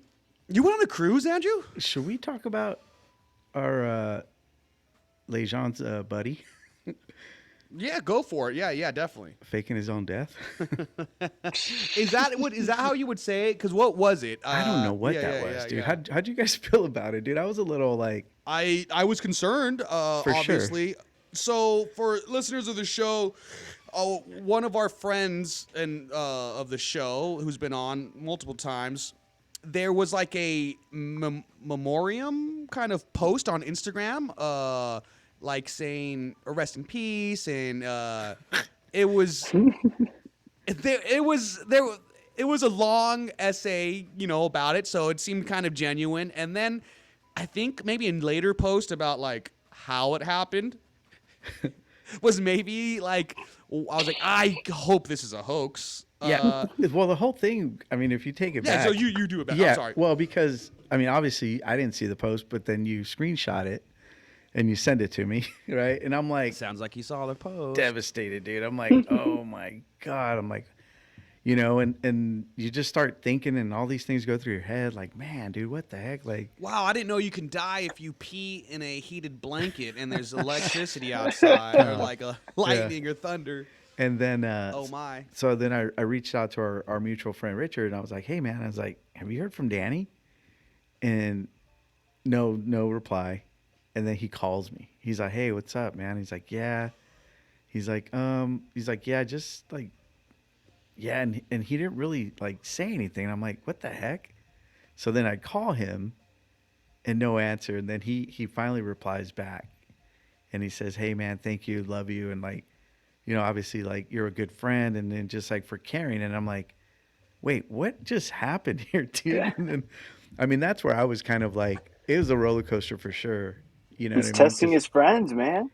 You went on a cruise, Andrew? Should we talk about our Lejean's buddy Yeah, go for it. Yeah, definitely. faking his own death? Is that how you would say it? Because what was it? I don't know what that was, dude. How'd you guys feel about it, dude? I was a little like, I was concerned, For sure. obviously. So for listeners of the show, one of our friends and of the show who's been on multiple times, there was like a memoriam kind of post on Instagram, like saying "rest in peace," and it was it was a long essay, about it, so it seemed kind of genuine. And then I think maybe a later post about like how it happened was maybe like, I was like, I hope this is a hoax. yeah. Well, the whole thing. I mean, if you take it Yeah, back, so you do it back. yeah. I'm sorry. Well, because I mean, obviously, I didn't see the post, but then you screenshot it and you send it to me, right? And I'm like, Sounds like you saw the post. devastated, dude. I'm like, oh my god. I'm like, and you just start thinking, and all these things go through your head. Like, man, dude, what the heck? Like, Wow, I didn't know you can die if you pee in a heated blanket and there's electricity outside or like a lightning or thunder. and then, Oh my. so then I reached out to our mutual friend Richard, and I was like, hey man, I was like, have you heard from Danny? And no reply. And then he calls me. He's like, hey, what's up, man? He's like, yeah. He's like, yeah, just like, yeah. And he didn't really like say anything. I'm like, what the heck? So then I call him and no answer. And then he finally replies back and he says, hey man, thank you. Love you. And like, obviously like you're a good friend. And then just like for caring. And I'm like, wait, what just happened here, dude? Yeah. And then, I mean, that's where I was kind of like, it was a roller coaster for sure. You know He's what I mean? testing his friends, man.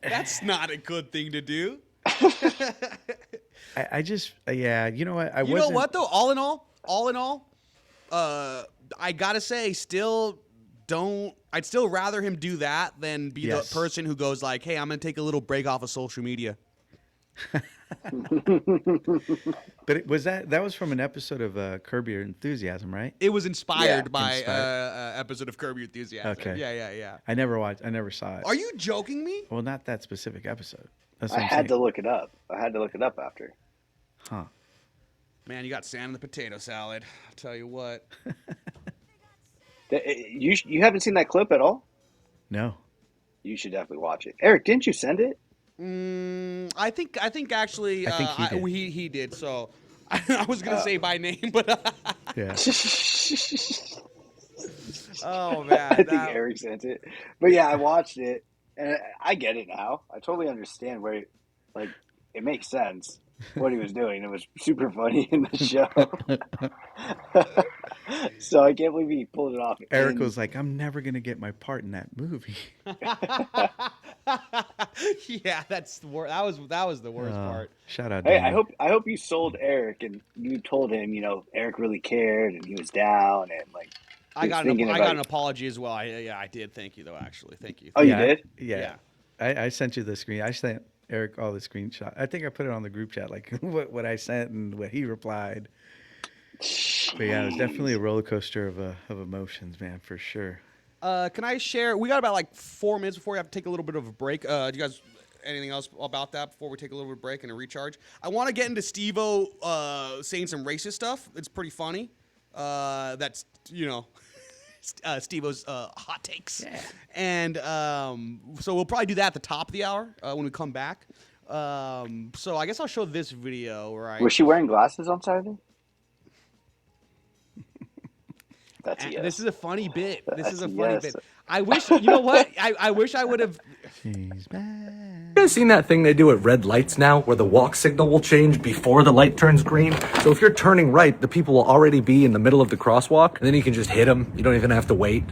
That's not a good thing to do. I just, yeah, you know what? You know what though? All in all, I gotta say, I'd still rather him do that than be Yes. the person who goes like, hey, I'm gonna take a little break off of social media. But that was from an episode of Curb Your Enthusiasm, right? It was inspired Yeah. by Inspired. episode of Curb Your Enthusiasm. Okay. Yeah. I never saw it. Are you joking me? Well, not that specific episode. That's I what I'm had to saying. look it up. I had to look it up after. Huh. Man, you got sand in the potato salad. I'll tell you what. You haven't seen that clip at all? No. You should definitely watch it. Eric, didn't you send it? I think actually I think he did. he did. So I was gonna say by name, but Yeah. oh man, I think Eric sent it. But yeah, I watched it, and I get it now. I totally understand where, like, it makes sense what he was doing. It was super funny in the show. So I can't believe he pulled it off. Eric And was like, I'm never going to get my part in that movie. yeah, that was the worst part. Shout out, Hey, Danny. I hope you sold Eric and you told him, Eric really cared and he was down and like. I he was got thinking an about- apology as well. I did. Thank you though. Actually, thank you. Oh, you did? Yeah. I sent you the screen. I sent Eric all the screenshot. I think I put it on the group chat, like what I sent and what he replied. But yeah, it was definitely a roller coaster of emotions, man, for sure. Can I share? We got about like 4 minutes before we have to take a little bit of a break. Do you guys anything else about that before we take a little bit of a break and a recharge? I want to get into Steve-O saying some racist stuff. It's pretty funny. That's Steve-O's hot takes. Yeah. And so we'll probably do that at the top of the hour when we come back. So I guess I'll show this video, right? Was she wearing glasses on Saturday? That's a yes. This is a funny bit. This is a That's a funny yes. bit. I wish, you know what? I wish I would have. She's back. You guys seen that thing they do at red lights now, where the walk signal will change before the light turns green? So if you're turning right, the people will already be in the middle of the crosswalk, and then you can just hit them. You don't even have to wait.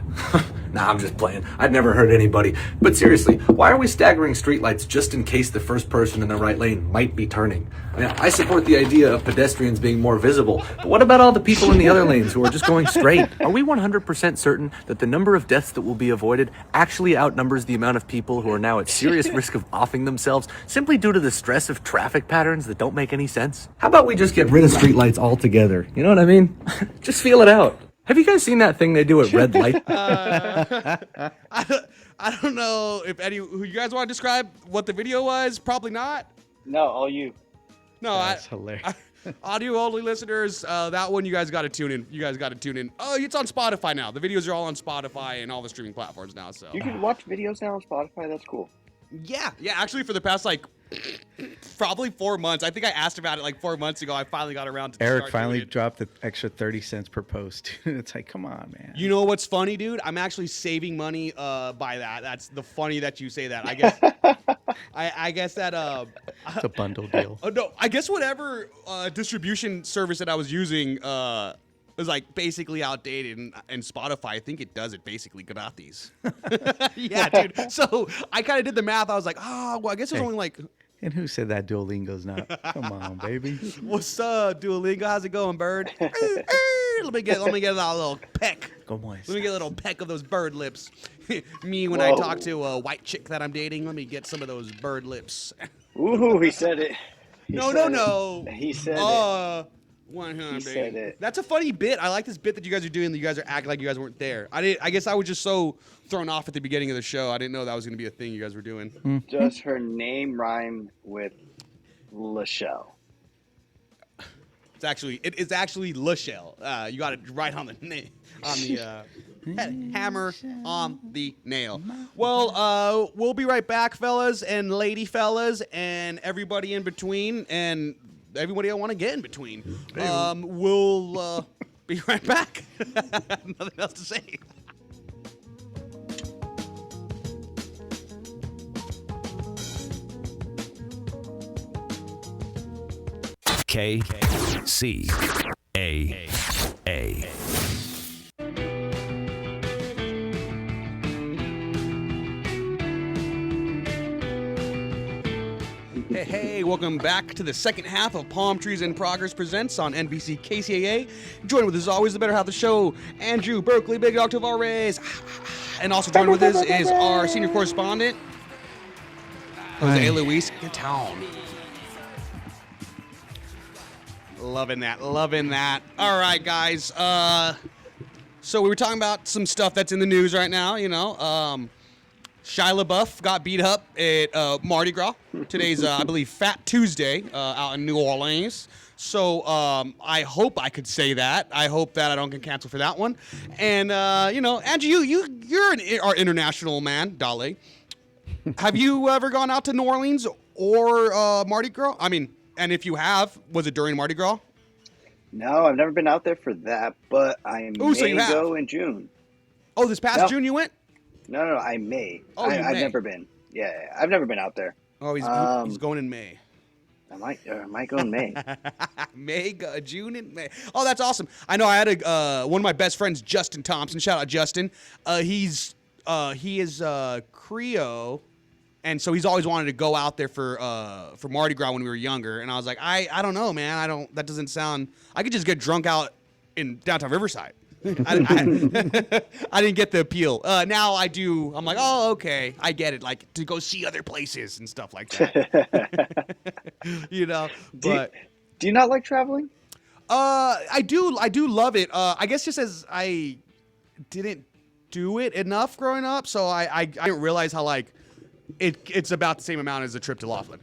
Nah, I'm just playing. I'd never hurt anybody. But seriously, why are we staggering streetlights just in case the first person in the right lane might be turning? I mean, I support the idea of pedestrians being more visible, but what about all the people in the other lanes who are just going straight? Are we 100% certain that the number of deaths that will be avoided actually outnumbers the amount of people who are now at serious risk of offing themselves simply due to the stress of traffic patterns that don't make any sense? How about we just get rid of streetlights altogether? You know what I mean? Just feel it out. Have you guys seen that thing they do at red light? I don't know if who you guys want to describe what the video was. Probably not. No, all you. No, That's hilarious. Audio only listeners, that one you guys got to tune in. You guys got to tune in. Oh, it's on Spotify now. The videos are all on Spotify and all the streaming platforms now. So You can watch videos now on Spotify. That's cool. yeah. Actually, for the past like probably 4 months, I think I asked about it like 4 months ago. I finally got around to Eric start finally doing it. dropped the extra 30 cents per post. It's like, come on, man. You know what's funny, dude? I'm actually saving money by that. That's the funny that you say that. I guess I guess that It's a bundle deal. oh no, I guess whatever distribution service that I was using was like basically outdated, and Spotify, I think it does it basically gratis. Yeah, dude. So I kind of did the math. I was like, oh, well, I guess it's only like. And who said that Duolingo's not? Come on, baby. What's up, Duolingo? How's it going, bird? Let me get a little peck. Go boys. Let me get a little peck of those bird lips. Me when I Whoa. talk to a white chick that I'm dating, let me get some of those bird lips. Ooh, he said it. No. He said it. 100. He said it. That's a funny bit. I like this bit that you guys are doing. That you guys are acting like you guys weren't there. I guess I was just so thrown off at the beginning of the show. I didn't know that was going to be a thing you guys were doing. Does her name rhyme with Lachelle? It's actually Lachelle. You got it right on the hammer on the nail. Well, we'll be right back, fellas and lady fellas, and everybody in between, and everybody I want to get in between. We'll be right back. Nothing else to say. KCAA. Hey, welcome back to the second half of Palm Trees in Progress Presents on NBC KCAA. Joined with, as always, the better half of the show, Andrew Berkeley, Big Dog Tavares. And also joined with us is our senior correspondent, Jose Luis Gaton. Loving that. All right, guys. So we were talking about some stuff that's in the news right now, you know. Shia LaBeouf got beat up at Mardi Gras. Today's, I believe, Fat Tuesday out in New Orleans. So I hope I could say that. I hope that I don't get canceled for that one. And, you know, Angie, you're our international man, Dale. Have you ever gone out to New Orleans or Mardi Gras? I mean, and if you have, was it during Mardi Gras? No, I've never been out there for that, but I may so you have. go in June. Oh, this past No. June you went? No, I may. Oh, you I've may. never been. Yeah, I've never been out there. Oh, he's going in May. I might go in May. June and May. Oh, that's awesome. I know I had one of my best friends, Justin Thompson. Shout out Justin. He is Creole, and so he's always wanted to go out there for Mardi Gras when we were younger. And I was like, I don't know, man. That doesn't sound. I could just get drunk out in downtown Riverside. I didn't get the appeal. Now I do. I'm like, oh, okay, I get it. Like to go see other places and stuff like that. You know, but Do you not like traveling? I do love it. I guess just as I didn't do it enough growing up, so I didn't realize how like it's about the same amount as a trip to Laughlin.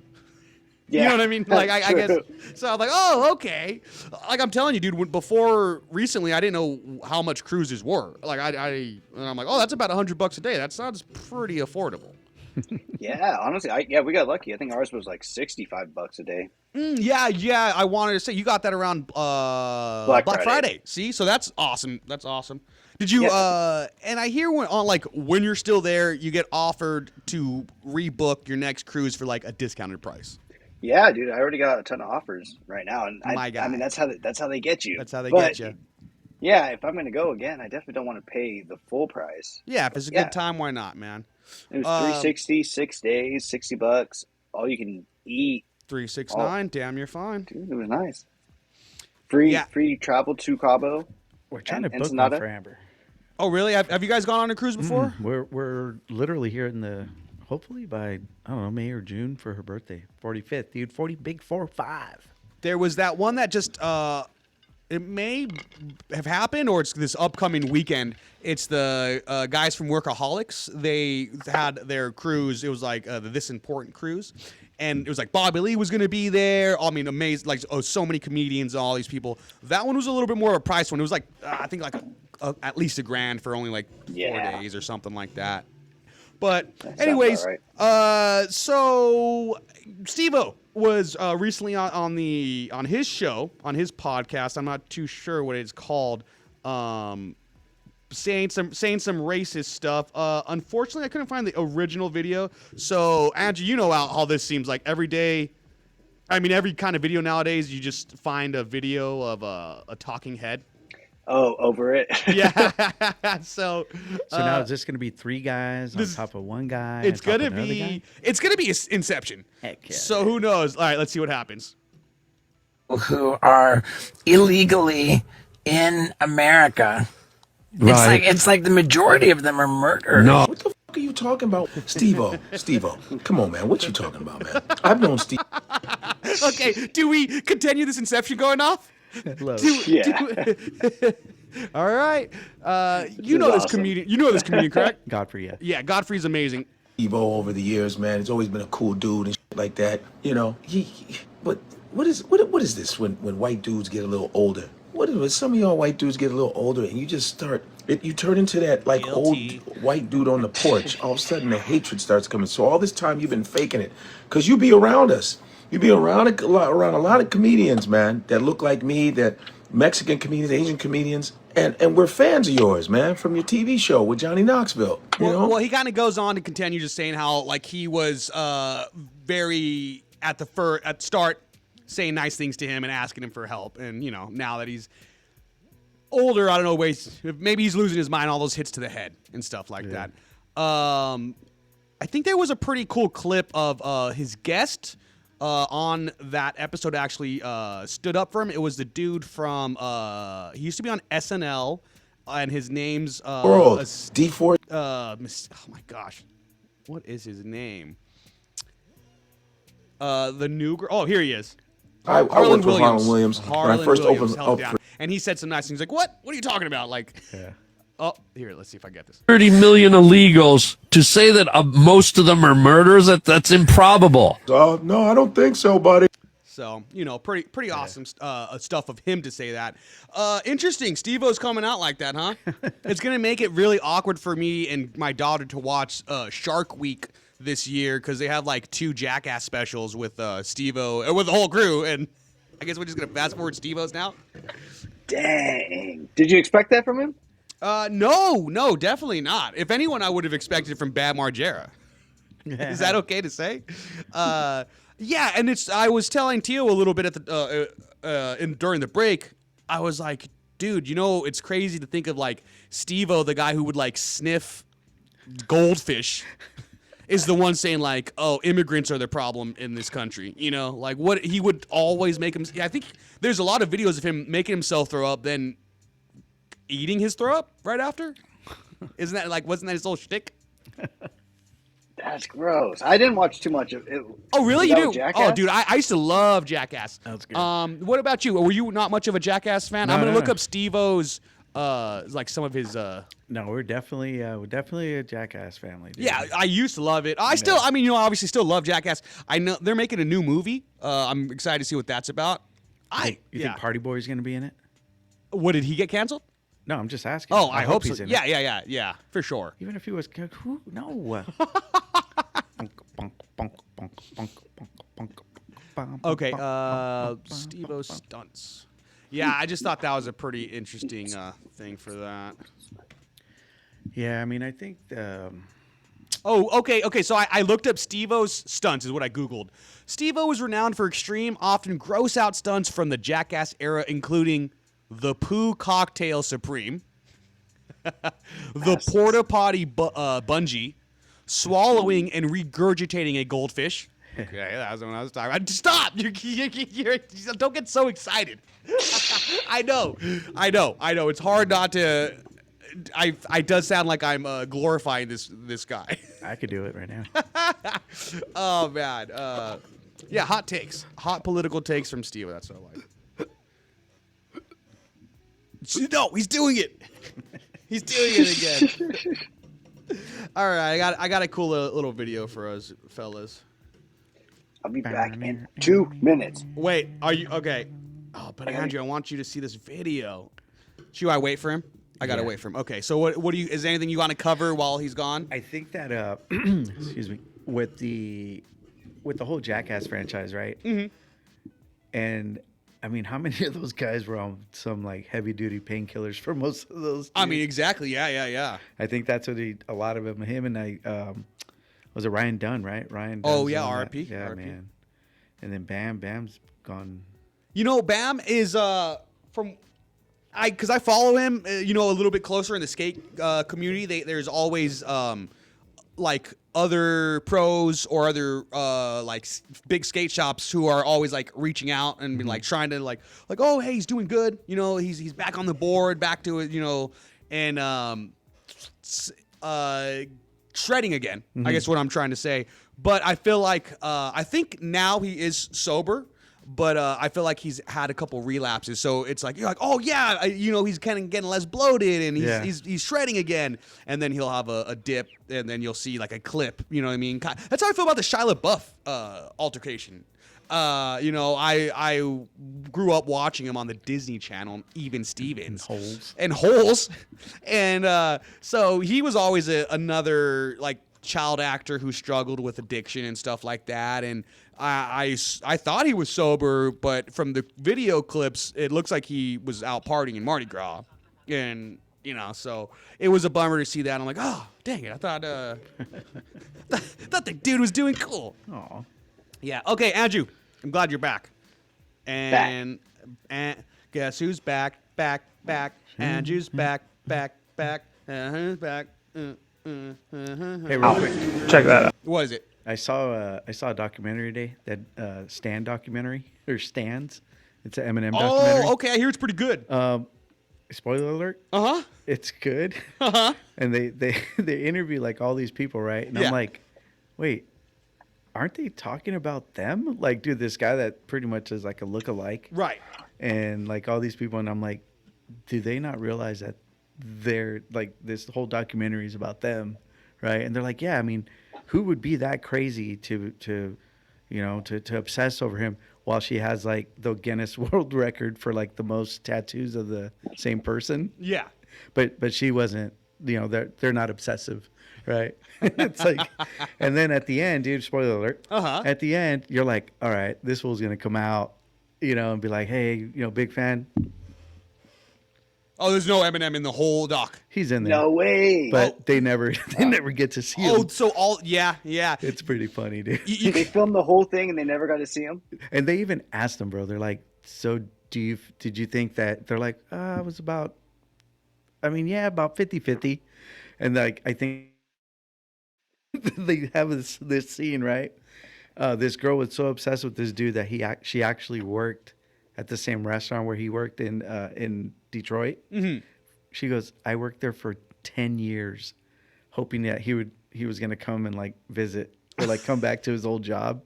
Yeah, You know what I mean? Like, I guess. true. So I'm like, oh, okay. Like I'm telling you, dude. Before recently, I didn't know how much cruises were. Like and I'm like, oh, that's about $100 a day. That sounds pretty affordable. Yeah, honestly, we got lucky. I think ours was like $65 a day. Yeah. I wanted to say you got that around Black Black Friday. Friday. See, so that's awesome. That's awesome. Did you? Yeah. And I hear when you're still there, you get offered to rebook your next cruise for like a discounted price. Yeah, dude, I already got a ton of offers right now, and My God. I mean that's how they get you. That's how they But, get you. Yeah, if I'm gonna go again, I definitely don't want to pay the full price. Yeah, if it's a good time, why not, man? It was $360, 6 days, $60, all you can eat. 369. Damn, you're fine. Dude, it was nice. Free travel to Cabo. We're trying to book Ensenada. one for Amber. Oh, really? Have you guys gone on a cruise before? We're literally here in the hopefully by I don't know May or June for her birthday, 45th, dude. 45. There was that one that just it may have happened, or it's this upcoming weekend. It's the guys from Workaholics. They had their cruise. It was like the This Important cruise, and it was like Bobby Lee was going to be there. I mean, amazing! Like so many comedians, all these people. That one was a little bit more of a price one. It was like I think like at least $1,000 for only like 4 days or something like that. But anyways, so Steve-O was recently on his show, on his podcast. I'm not too sure what it's called. Saying some racist stuff. Unfortunately, I couldn't find the original video. So Andrew, you know how this seems like every day. I mean, every kind of video nowadays, you just find a video of a talking head. Oh, over it. Yeah. So now is this going to be 3 guys on top of 1 guy? It's gonna be Inception. Heck yeah. So who knows? All right, let's see what happens. Who are illegally in America. Right. It's like the majority of them are murderers. No. What the fuck are you talking about? Steve-O, come on, man. What you talking about, man? I've known Steve. Okay, do we continue this Inception going off? All right. You know this comedian. You know this comedian, correct? Godfrey, yeah. Yeah, Godfrey's amazing. Steve-O over the years, man. He's always been a cool dude and shit like that. You know, but what is this when white dudes get a little older? What is some of y'all white dudes get a little older and you just start you turn into that like Guilty. old white dude on the porch. All of a sudden the hatred starts coming. So all this time you've been faking it. Cause you be around us. You be around a lot of comedians, man, that look like me, that Mexican comedians, Asian comedians, and we're fans of yours, man, from your TV show with Johnny Knoxville. You know? Well, he kind of goes on to continue just saying how like he was very at the start saying nice things to him and asking him for help, and you know now that he's older, I don't know, maybe he's losing his mind, all those hits to the head and stuff like that. I think there was a pretty cool clip of his guest. On that episode actually stood up for him. It was the dude from he used to be on SNL, and his name's World D4. Oh my gosh, what is his name? The new girl. Oh, here he is. I worked with Harlan Williams when I first opened up. And he said some nice things like, "What? What are you talking about?" Like, Yeah. oh, here, let's see if I get this. 30 million illegals. To say that most of them are murderers, that's improbable. No, I don't think so, buddy. So, you know, pretty awesome stuff of him to say that. Interesting. Steve-O's coming out like that, huh? It's going to make it really awkward for me and my daughter to watch Shark Week this year because they have like 2 Jackass specials with Steve-O, with the whole crew. And I guess we're just going to fast forward Steve-O's now. Dang. Did you expect that from him? No, definitely not. If anyone, I would have expected it from Bam Margera. Is that okay to say? Yeah, and I was telling Tio a little bit at the during the break. I was like, dude, you know, it's crazy to think of like Steve-O, the guy who would like sniff goldfish, is the one saying like, oh, immigrants are the problem in this country. You know, like what he would always make him. I think there's a lot of videos of him making himself throw up, then eating his throw up right after. Isn't that like, wasn't that his whole shtick? That's gross. I didn't watch too much of it. Oh, really? You do? Jackass? Oh, dude, I used to love Jackass. That's good. What about you? Were you not much of a Jackass fan? No, I'm gonna no, look no. up Steve-O's, like some of his. No, we're definitely a Jackass family. Dude. Yeah, I used to love it. I mean, you know, obviously still love Jackass. I know they're making a new movie. I'm excited to see what that's about. You think Party Boy's gonna be in it? What, did he get canceled? No, I'm just asking. Oh, I hope so. he's in Yeah, it. yeah, for sure. Even if he was, who? No. Okay, Steve-O stunts. Yeah, I just thought that was a pretty interesting thing for that. Yeah, I mean, I think Oh, okay. So I looked up Steve-O's stunts is what I Googled. Steve-O was renowned for extreme, often gross out stunts from the Jackass era, including the Poo Cocktail Supreme, the Porta Potty Bungee, swallowing and regurgitating a goldfish. Okay, that was when I was talking. Stop! You don't get so excited. I know. It's hard not to. I does sound like I'm glorifying this guy. I could do it right now. Oh man. Yeah, hot takes, hot political takes from Steve. That's what I like. No, he's doing it. He's doing it again. All right, I got a cool little video for us, fellas. I'll be back in 2 minutes. Wait, are you okay? Oh, but Andrew, I want you to see this video. Should I wait for him? I gotta wait for him. Okay, so what do you? Is there anything you want to cover while he's gone? I think that excuse me, with the whole Jackass franchise, right? Mm-hmm. And I mean, how many of those guys were on some like heavy duty painkillers for most of those? I mean, exactly. Yeah. I think that's what a lot of them. Him and was it Ryan Dunn, right? Ryan. Oh Dunn's yeah, on that. RP. Yeah, RP. man. And then Bam's gone. You know, Bam is from. Because I follow him, a little bit closer in the skate community. There's always like other pros or other big skate shops who are always like reaching out and like trying to like oh hey, he's doing good. He's back on the board, back to it. And shredding again. I guess what I'm trying to say. But I feel like I think now he is sober. But I feel like he's had a couple relapses, so it's like you're like, oh yeah, he's kind of getting less bloated and he's shredding again, and then he'll have a dip, and then you'll see like a clip. You know what I mean? That's how I feel about the Shia LaBeouf altercation. I grew up watching him on the Disney Channel, Even Stevens, and Holes, and so he was always another like child actor who struggled with addiction and stuff like that, and I thought he was sober, but from the video clips, it looks like he was out partying in Mardi Gras, and so it was a bummer to see that. I'm like, oh dang it, I thought thought the dude was doing cool. Aw. Yeah. Okay, Andrew, I'm glad you're back. And guess who's back? Back. Andrew's back. Back. Who's back? Hey, real quick. Check that out. What is it? I saw a documentary today, that Stan documentary or Stans. It's an Eminem documentary. Oh, okay. I hear it's pretty good. Spoiler alert. Uh-huh. It's good. Uh-huh. And they interview like all these people, right? And I'm like, wait, aren't they talking about them? Like, dude, this guy that pretty much is like a lookalike, Right. and like all these people, and I'm like, do they not realize that they're like this whole documentary is about them, right? And they're like, yeah, I mean, who would be that crazy to obsess over him while she has like the Guinness World Record for like the most tattoos of the same person? Yeah. But she wasn't, they're not obsessive, right? It's like, and then at the end, dude, spoiler alert. Uh-huh. At the end, you're like, all right, this fool's gonna come out, and be like, hey, big fan. Oh, there's no Eminem in the whole doc. He's in there. No way. But they never get to see him. Oh, so yeah. It's pretty funny, dude. They filmed the whole thing and they never got to see him. And they even asked him, bro. They're like, so did you think that? They're like, it was about 50-50. And like, I think they have this scene, right? This girl was so obsessed with this dude that she actually worked at the same restaurant where he worked in Detroit. Mm-hmm. She goes, I worked there for 10 years, hoping that he was gonna come and like visit or like come back to his old job.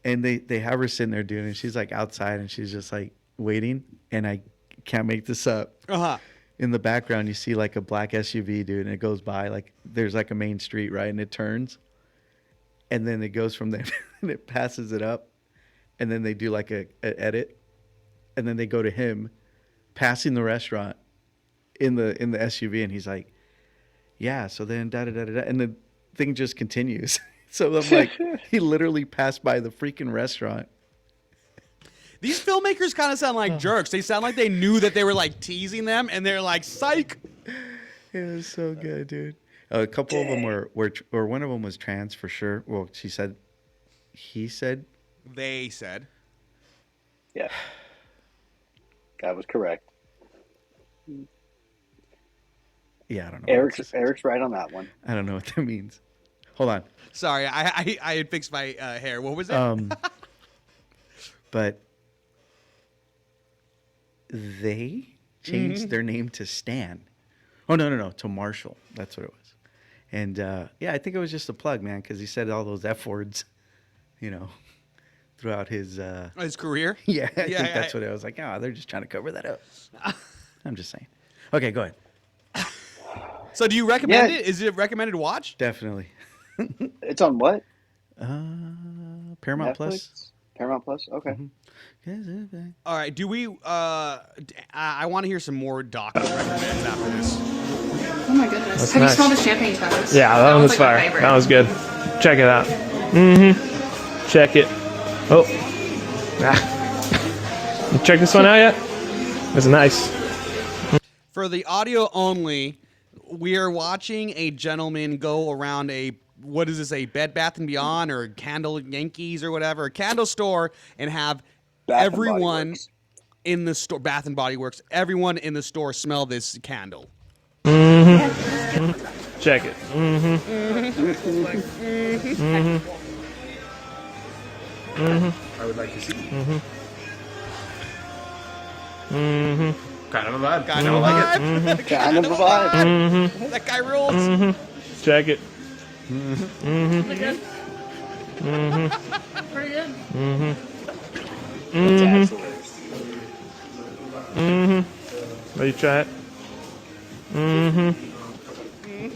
And they have her sitting there, dude, and she's like outside and she's just like waiting. And I can't make this up. Uh-huh. In the background, you see like a black SUV, dude, and it goes by like there's like a main street, right? And it turns, and then it goes from there and it passes it up, and then they do like a edit, and then they go to him passing the restaurant in the SUV, and he's like, yeah, so then da da da da, and the thing just continues. So I'm like, he literally passed by the freaking restaurant. These filmmakers kind of sound like jerks. They sound like they knew that they were like teasing them, and they're like, "Psych." It was so good, dude. A couple of them were, or one of them was trans for sure. Well, he said. They said. Yeah. That was correct. Yeah, I don't know. Eric's right on that one. I don't know what that means. Hold on. Sorry, I had fixed my hair. What was that? But they changed their name to Stan. Oh, no, to Marshall. That's what it was. And yeah, I think it was just a plug, man, because he said all those F words, throughout his career. Yeah, I think that's what it was. Like, they're just trying to cover that up. I'm just saying. Okay, go ahead. So, do you recommend it? Is it recommended to watch? Definitely. It's on what? Paramount Netflix? Plus. Paramount Plus. Okay. All right. Do we? I want to hear some more doc recommends after this. Oh my goodness! That's Have nice. you smelled the champagne toast? Yeah, that one was like my fire. favorite. That was good. Check it out. Check it. Oh. You check this one out yet? It's nice. For the audio only, we are watching a gentleman go around a Bed Bath and Beyond or Candle Yankees or whatever, a candle store, and have everyone in the store, Bath and Body Works, everyone in the store smell this candle. Check it. I would like to see. Kind of a vibe. Kind of a vibe. Kind of a vibe. That guy rules. Check it. Pretty good. Pretty good. Let you try it.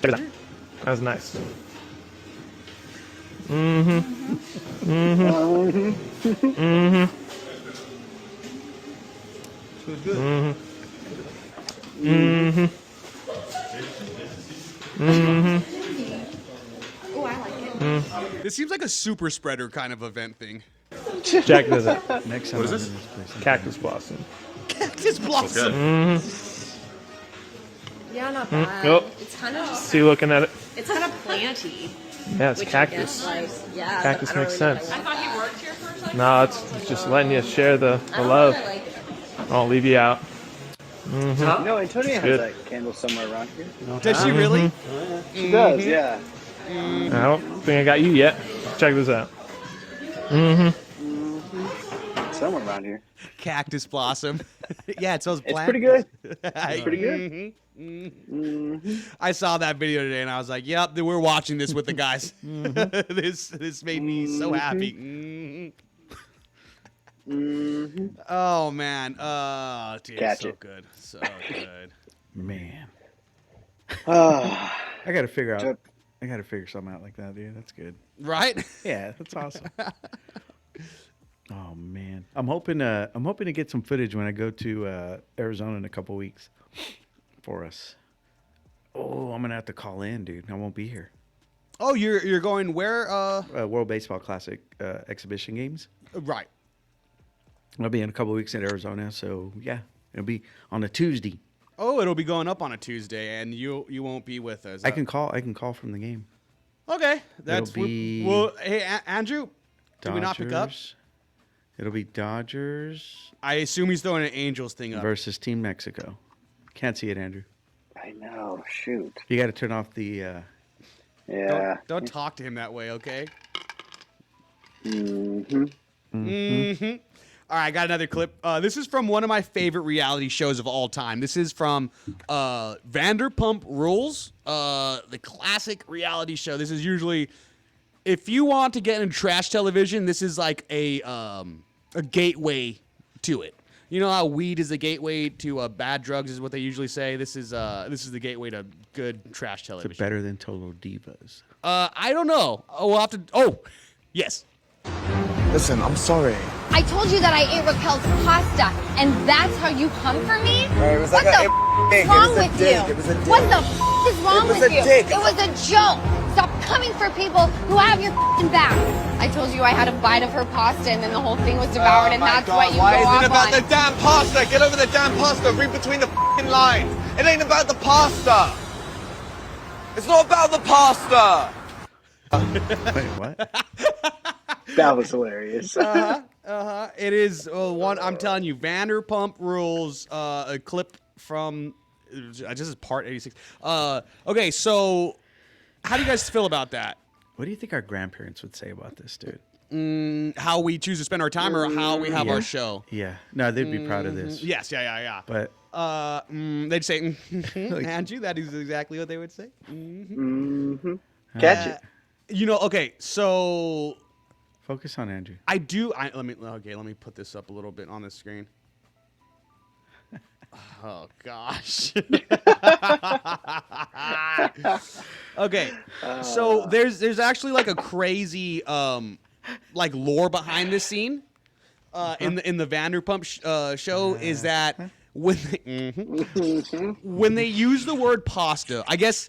Check it out. That was nice. Oh, I like it. This seems like a super spreader kind of event thing. Check this out. Next time. What is I'm this? in place. Cactus blossom. Cactus blossom. Yeah, not bad. Oh. It's kind of just, See, looking at it. it's kind of planty. Yeah, it's Which cactus. I guess, like, yeah. Cactus I don't makes really know sense. what I thought he worked here for a second. No, it's just letting you share the don't love. really like it. I'll leave you out. No, Antonia has Good. that candle somewhere around here. Does she really? She does, yeah. I don't think I got you yet. Check this out. Somewhere around here. Cactus blossom. Yeah, it smells It's plant. pretty good. It's pretty good. I saw that video today and I was like, "Yep, we're watching this with the guys." This made me so happy. Oh man, dude, Catch so it. good, so good. Man. Ah, I got to figure out. Yep. I got to figure something out like that, dude. That's good. Right? Yeah, that's awesome. Oh man, I'm hoping to get some footage when I go to Arizona in a couple weeks for us. Oh, I'm gonna have to call in, dude. I won't be here. Oh, you're going where? World Baseball Classic exhibition games. Right. I'll be in a couple weeks in Arizona, so yeah, it'll be on a Tuesday. Oh, it'll be going up on a Tuesday, and you won't be with us. I can call from the game. Okay, that's It'll be well. Hey, Andrew, did we not pick up? Dodgers. It'll be Dodgers I assume he's throwing an Angels thing up. versus Team Mexico. Can't see it, Andrew. I know. Shoot. You got to turn off the. Yeah. Don't talk to him that way, okay? All right, I got another clip. This is from one of my favorite reality shows of all time. This is from Vanderpump Rules, the classic reality show. This is usually, if you want to get into trash television, this is like a gateway to it. You know how weed is a gateway to bad drugs is what they usually say. This is the gateway to good trash Is television. it better than Total Divas? I don't know. Oh, we'll have to. Oh, yes. Listen, I'm sorry. I told you that I ate Raquel's pasta, and that's how you come for me? It was What like the a f is wrong it was a with dick. you? It was a dick. What the f is wrong It was with a you? dick. It was a joke. Stop coming for people who have your back. I told you I had a bite of her pasta and then the whole thing was devoured, and that's what you go off Why is it about on. the damn pasta? Get over the damn pasta. Read between the lines. It ain't about the pasta. It's not about the pasta. Wait, what? That was hilarious. It is one. I'm telling you, Vanderpump Rules. A clip from. This is part 86. Okay, so how do you guys feel about that? What do you think our grandparents would say about this, dude? How we choose to spend our time, or how we have our show? Yeah. No, they'd be proud of this. Yes, yeah. But they'd say, Andrew, that is exactly what they would say. Catch it. You know, okay, so focus on Andrew. let me put this up a little bit on the screen. Oh gosh. Okay, so there's actually like a crazy like lore behind this scene in the Vanderpump show is that when they use the word pasta, I guess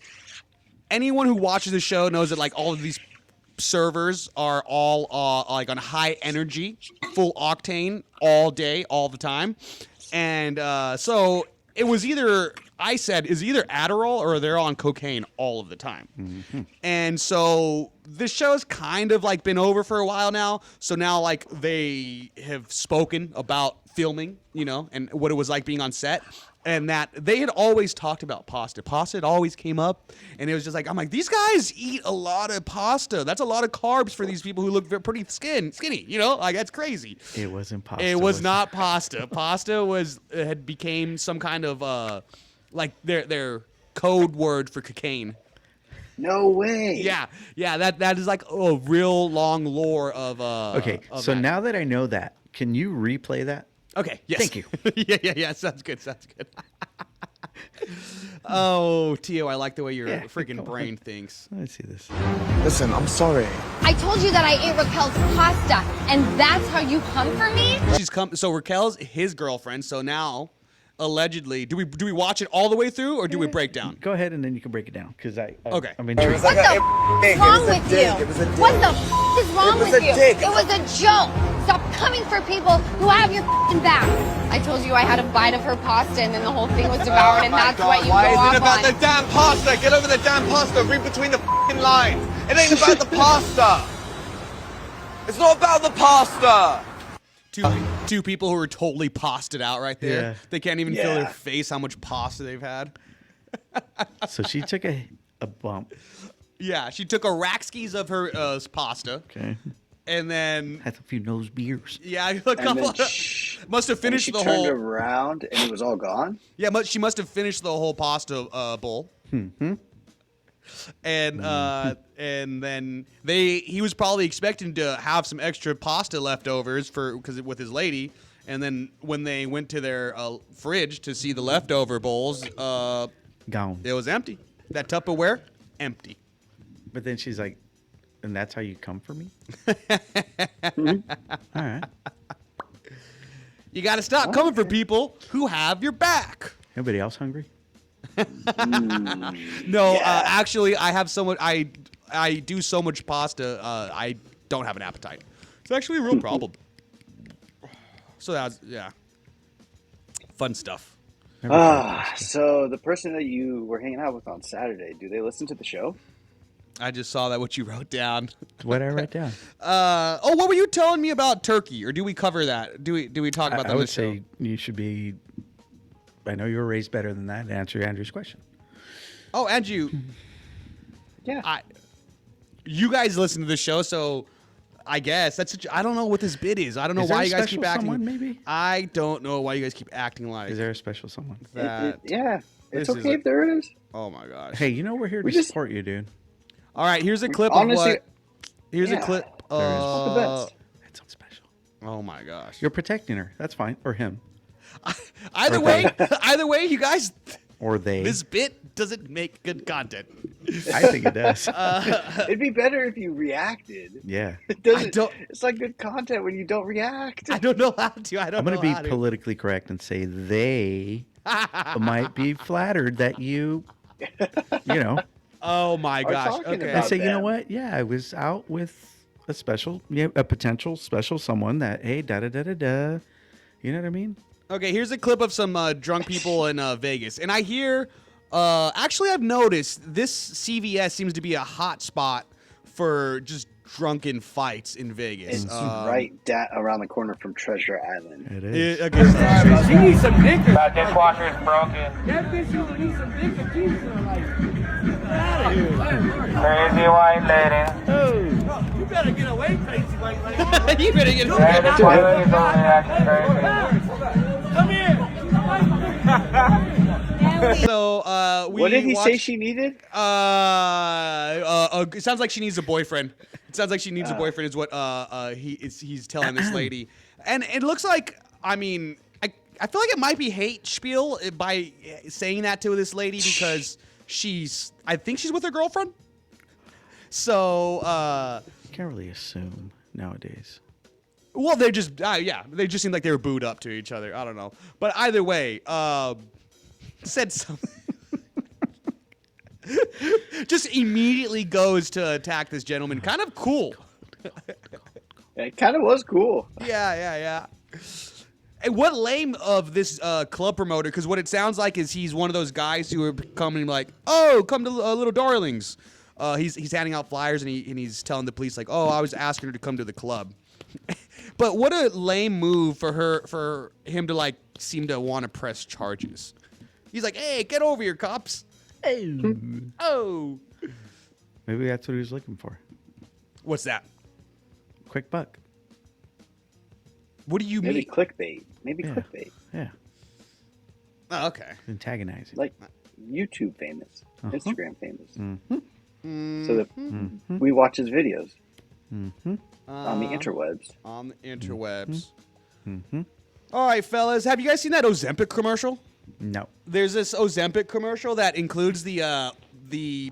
anyone who watches the show knows that like all of these servers are all like on high energy, full octane all day, all the time. And so it was either Adderall or they're on cocaine all of the time. Mm-hmm. And so this show's kind of like been over for a while now. So now like they have spoken about filming, you know, and what it was like being on set. And that they had always talked about pasta. Pasta had always came up, and it was just like, I'm like, these guys eat a lot of pasta. That's a lot of carbs for these people who look pretty skinny, you know? Like, that's crazy. It wasn't pasta. It was not pasta. Pasta had became some kind of, like, their code word for cocaine. No way. Yeah, that is like a real long lore of, okay, of so that. now that I know that, can you replay that? Okay, yes. Thank you. yeah, sounds good. Oh, Tio, I like the way your freaking brain thinks. Let me see this. Listen, I'm sorry. I told you that I ate Raquel's pasta, and that's how you come for me? So Raquel's his girlfriend, so now, allegedly, do we watch it all the way through, or do we break down? Go ahead, and then you can break it down, because I'm Okay. intrigued. What the f is wrong with you? What the f is wrong with you? It was a joke. Stop coming for people who have your back. I told you I had a bite of her pasta and then the whole thing was devoured, and that's what you go Why is off it about on. the damn pasta? Get over the damn pasta. Read between the lines. It ain't about the pasta. It's not about the pasta. Two people who are totally pasted out right there. Yeah. They can't even feel their face how much pasta they've had. So she took a bump. Yeah, she took a Rackskis of her pasta. Okay. And then had a few nose beers. Yeah, a couple. Must have finished the She whole. turned around and it was all gone. Yeah, she must have finished the whole pasta bowl. Mm-hmm. And then he was probably expecting to have some extra pasta leftovers with his lady. And then when they went to their fridge to see the leftover bowls, gone. It was empty. That Tupperware, empty. But then she's like, and that's how you come for me? Mm-hmm. All right. You got to stop coming for people who have your back. Anybody else hungry? No, actually, I have so much. I do so much pasta. I don't have an appetite. It's actually a real problem. So that's fun stuff. So the person that you were hanging out with on Saturday, do they listen to the show? I just saw that what you wrote down. What did I write down? What were you telling me about turkey? Or do we cover that? Do we talk about that I on would the show? say you should be. I know you were raised better than that. And answer Andrew's question. Oh, Andrew. Yeah. You guys listen to the show, so I guess I don't know what this bit is. I don't know Is there why a you guys keep special acting. someone, maybe? I don't know why you guys keep acting like. Is there a special someone? That? It's okay if there is. Oh my gosh. Hey, you know we're here to support you, dude. All right, here's a clip Honestly, of what. Here's a clip. That's so special. Oh my gosh. You're protecting her. That's fine, or him, Either way, you guys. or they. This bit doesn't make good content. I think it does. It'd be better if you reacted. Yeah. It doesn't. It's like good content when you don't react. I don't know how to. I'm going to be politically correct and say they might be flattered that you know. Oh my gosh. talking Okay. I about say, you know them. what? Yeah, I was out with a potential special someone that, hey, da da da da da. You know what I mean? Okay, here's a clip of some drunk people in Vegas. And I hear, actually, I've noticed this CVS seems to be a hot spot for just drunken fights in Vegas. It's right around the corner from Treasure Island. It is. Okay, She needs some dick. That dishwasher is broken. That bitch needs some dick and Jesus are like. Crazy white lady. Oh, you better get away, crazy white lady. you better get Crazy white lady's only acting crazy. Come here. So, we What did he say watched- she needed? it sounds like she needs a boyfriend. It sounds like she needs a boyfriend is what he's telling this lady. And it looks like, I mean, I feel like it might be hate spiel by saying that to this lady because I think she's with her girlfriend. So, Can't really assume nowadays. well, they just, they just seemed like they were booed up to each other. I don't know. But either way, said something. Just immediately goes to attack this gentleman. Kind of cool. It kind of was cool. Yeah. And what lame of this club promoter, because what it sounds like is he's one of those guys who are coming like, oh, come to Little Darlings. He's handing out flyers and he's telling the police like, oh, I was asking her to come to the club. But what a lame move for him to like seem to want to press charges. He's like, hey, get over here, cops. Oh. Maybe that's what he was looking for. What's that? Quick buck. What do you Maybe mean? clickbait. Maybe Yeah. clickbait. Yeah. Oh, okay. Antagonizing. Like YouTube famous, Uh-huh. Instagram famous. Mm-hmm. So that we watch his videos Mm-hmm. on the interwebs. On the interwebs. Mm-hmm. All right, fellas. Have you guys seen that Ozempic commercial? No. There's this Ozempic commercial that includes the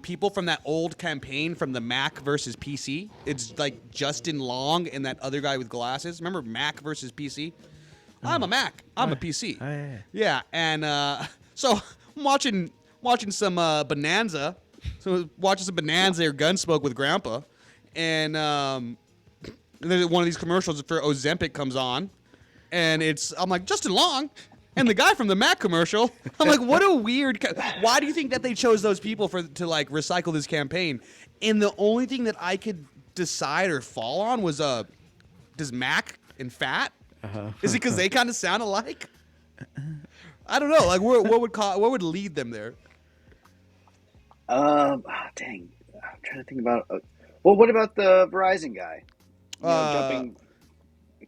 people from that old campaign from the Mac versus PC. It's like Justin Long and that other guy with glasses. Remember Mac versus PC? I'm a Mac. I'm a PC. Oh, yeah. Yeah, and so I'm watching some Bonanza. So watching some Bonanza or Gunsmoke with Grandpa, and there's one of these commercials for Ozempic comes on, and I'm like Justin Long, and the guy from the Mac commercial. I'm like, what a weird. Why do you think that they chose those people to like recycle this campaign? And the only thing that I could decide or fall on was does Mac and Fat? Is it because they kind of sound alike? I don't know. Like, what would lead them there? Dang. I'm trying to think about. Well, what about the Verizon guy? You know, jumping.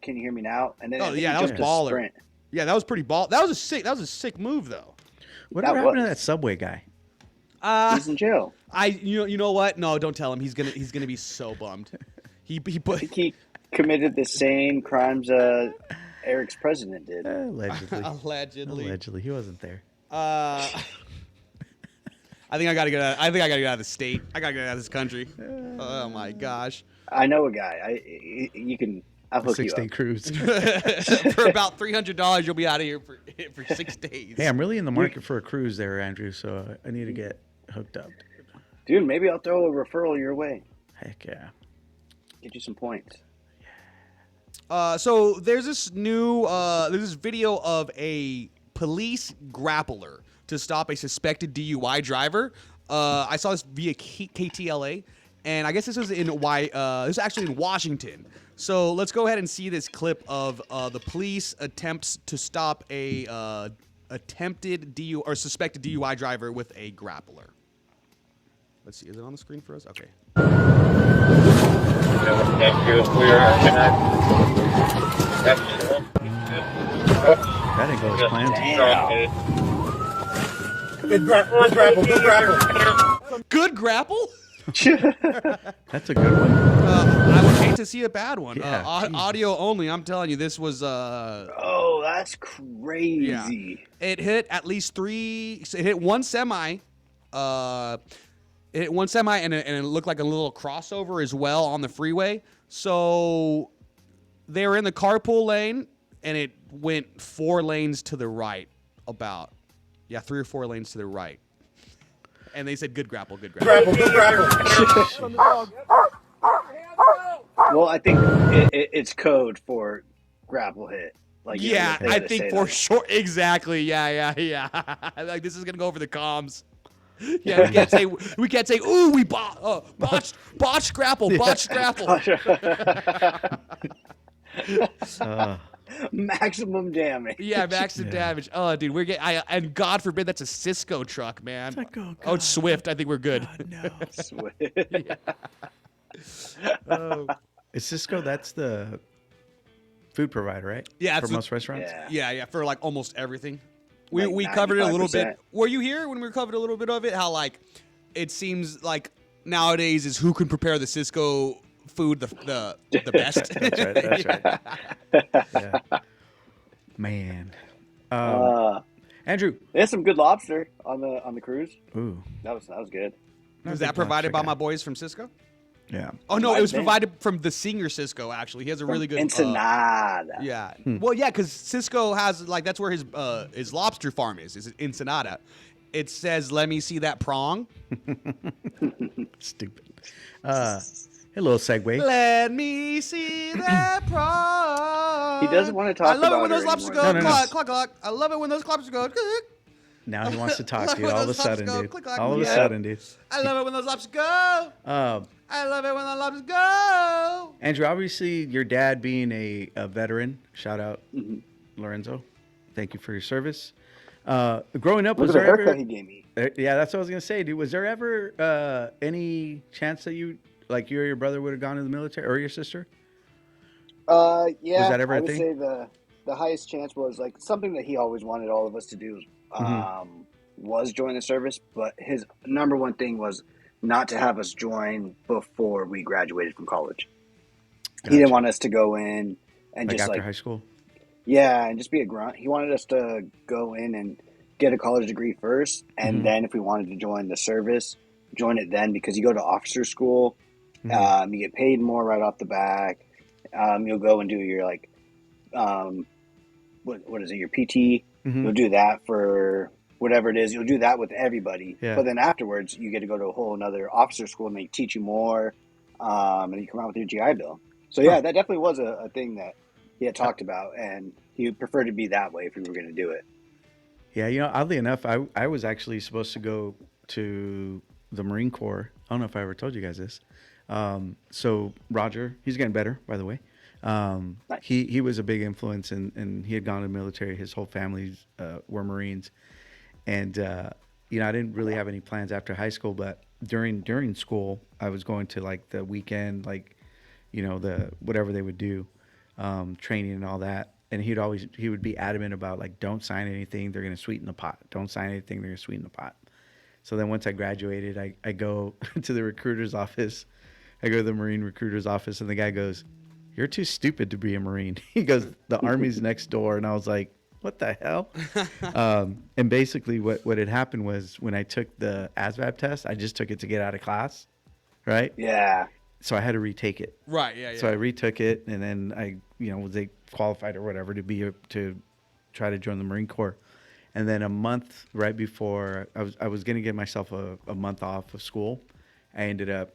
Can you hear me now? And then I think he that was jumped to baller. Sprint. Yeah, that was pretty ball. That was a sick move though. Whatever happened to that Subway guy? He's in jail. You know what? No, don't tell him. He's gonna be so bummed. He I think he committed the same crimes Eric's president did. Allegedly. Allegedly. He wasn't there. I think I gotta get out of the state. I gotta get out of this country. Oh my gosh. I know a guy. You can. I'll hook you up. 6-day cruise. For about $300, you'll be out of here for 6 days. Hey, I'm really in the market for a cruise there, Andrew. So I need to get hooked up. Dude, maybe I'll throw a referral your way. Heck yeah. Get you some points. So there's this video of a police grappler to stop a suspected DUI driver. I saw this via KTLA, and I guess this was this was actually in Washington. So let's go ahead and see this clip of the police attempts to stop a attempted DUI or suspected DUI driver with a grappler. Let's see, is it on the screen for us? Okay. That didn't go as planned. Good grapple. Good grapple? That's a good one. I would hate to see a bad one. Yeah, Audio only. I'm telling you, this was. Oh, that's crazy. Yeah. It hit at least it hit one semi. It hit one semi, and it looked like a little crossover as well on the freeway. So they were in the carpool lane, and it went 4 lanes to the right. 3 or 4 lanes to the right. And they said, good grapple, good grapple. Well, I think it's code for grapple hit. Like, you know, Yeah, they I gotta think say for that. sure. Exactly. Yeah. Like, this is going to go over the comms. Yeah, we can't say, ooh, we botched grapple, botched grapple. Maximum damage. Yeah, maximum damage. Oh, dude, we're getting. And God forbid that's a Cisco truck, man. Oh, it's Swift. I think we're good. no. Swift. Oh. Is Cisco? That's the food provider, right? Yeah, for most restaurants. Yeah, for like almost everything. We Like covered it a little 95%. bit. Were you here when we covered a little bit of it? How like it seems like nowadays is who can prepare the Cisco food the best. That's right. Yeah. Man. Andrew, there's some good lobster on the cruise. Ooh. That was good. Was that provided by my boys from Cisco? Yeah. Oh no, Might it was have been. provided from the singer Cisco. Actually, he has a really good Ensenada. yeah. Well, yeah, because Cisco has like that's where his lobster farm is Ensenada. It says, "Let me see that prong." Stupid. A little segue. Let me see that prong. He doesn't want to talk I love about it when her those lobsters anymore. go No. cluck, cluck, cluck. I love it when those lobsters go. Click. Now he wants to talk, dude. When All of a those sudden, lobsters go dude. click, clack. All of a Yeah. sudden, dude. I love it when those lobsters go. Um, I love it when the lobsters go. Andrew, obviously, your dad being a veteran, shout out Lorenzo. Thank you for your service. Growing up, Look was at the there haircut ever? he gave me. Yeah, that's what I was gonna say, dude. Was there ever any chance that you or your brother would have gone to the military, or your sister? Yeah. Was that ever I a would thing? say the highest chance was like something that he always wanted all of us to do. Was join the service, but his number one thing was not to have us join before we graduated from college. He didn't want us to go in and Like just after like high school? yeah, and just be a grunt. He wanted us to go in and get a college degree first, and then if we wanted to join the service, join it then because you go to officer school, you get paid more right off the back. You'll go and do your like, what is it? Your PT. You'll do that for whatever it is. You'll do that with everybody. Yeah. But then afterwards, you get to go to a whole another officer school and they teach you more, and you come out with your GI Bill. So yeah, that definitely was a thing that he had talked about, and he would prefer to be that way if we were going to do it. Yeah, oddly enough, I was actually supposed to go to the Marine Corps. I don't know if I ever told you guys this. So Roger, he's getting better, by the way. He was a big influence, and he had gone to the military. His whole family were Marines, and I didn't really have any plans after high school. But during school, I was going to like the weekend, like the whatever they would do, training and all that. And he would be adamant about like, don't sign anything, they're gonna sweeten the pot. Don't sign anything, they're gonna sweeten the pot. So then once I graduated, I go to the recruiter's office. I go to the Marine recruiter's office, and the guy goes, "You're too stupid to be a Marine." He goes, "The Army's next door." And I was like, what the hell? And basically what had happened was when I took the ASVAB test, I just took it to get out of class, right? Yeah. So I had to retake it. Right, yeah. So I retook it, and then I, was qualified or whatever to try to join the Marine Corps. And then a month right before I was going to give myself a month off of school, I ended up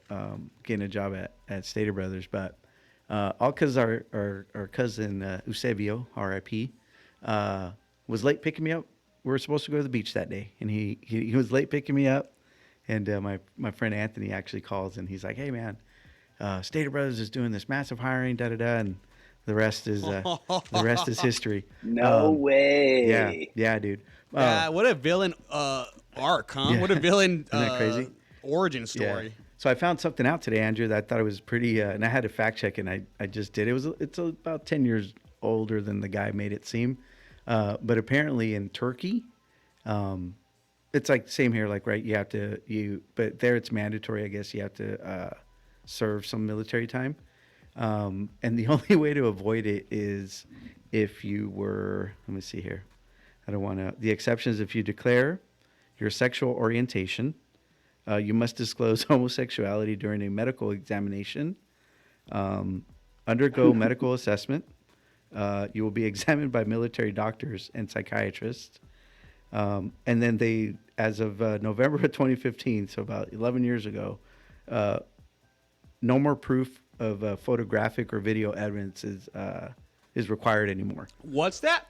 getting a job at Stater Brothers. But all because our cousin Eusebio, R.I.P., was late picking me up. We were supposed to go to the beach that day, and he was late picking me up. And my friend Anthony actually calls, and he's like, "Hey man, Stater Brothers is doing this massive hiring, da da da," and the rest is history. No way. Yeah, dude. What a villain arc, huh? Yeah. What a villain Isn't that crazy? origin story. Yeah. So I found something out today, Andrew, that I thought it was pretty, and I had to fact check, and I just did. It's about 10 years older than the guy made it seem, but apparently in Turkey, it's like same here, like right. But there it's mandatory. I guess you have to serve some military time, and the only way to avoid it is if you were. Let me see here. I don't want to. The exception is if you declare your sexual orientation. You must disclose homosexuality during a medical examination, undergo medical assessment. You will be examined by military doctors and psychiatrists. And then they, as of November of 2015, so about 11 years ago, no more proof of photographic or video evidence is required anymore. What's that?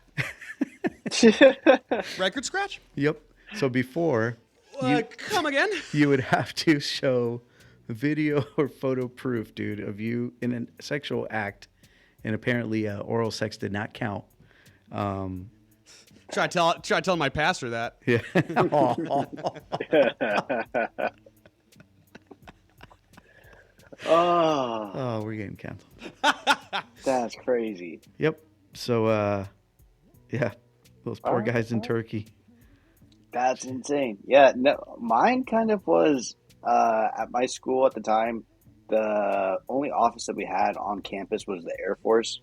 Record scratch? Yep. So before, Come again? you would have to show video or photo proof, dude, of you in a sexual act, and apparently oral sex did not count. Try telling my pastor that. Yeah. Oh, we're getting canceled. That's crazy. Yep. So, yeah, those poor Alright, guys in Turkey. That's insane. Yeah, no, mine kind of was at my school at the time. The only office that we had on campus was the Air Force.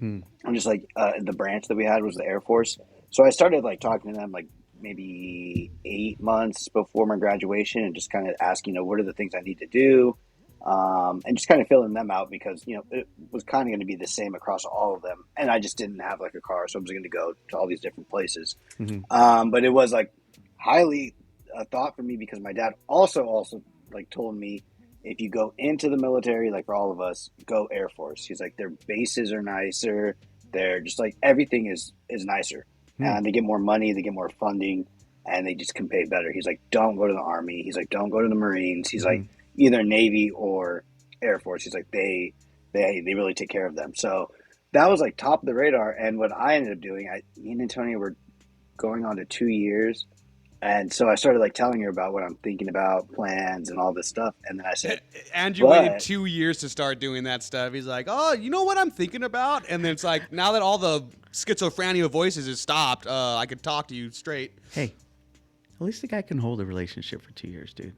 I'm just like the branch that we had was the Air Force. So I started like talking to them like maybe 8 months before my graduation, and just kind of asking, what are the things I need to do, and just kind of filling them out because it was kind of going to be the same across all of them, and I just didn't have like a car, so I was going to go to all these different places. But it was like highly a thought for me because my dad also like told me, if you go into the military, like for all of us, go Air Force. He's like, their bases are nicer. They're just like, everything is nicer. And they get more money, they get more funding, and they just can pay better. He's like, don't go to the Army. He's like, don't go to the Marines. He's like, either Navy or Air Force. He's like, they really take care of them. So that was like top of the radar. And what I ended up doing, me and Antonio were going on to 2 years. And so I started like telling her about what I'm thinking about, plans and all this stuff. And then I said, Andrew waited 2 years to start doing that stuff. He's like, oh, you know what I'm thinking about? And then it's like, now that all the schizophrenia voices has stopped, I could talk to you straight. Hey, at least the guy can hold a relationship for 2 years, dude.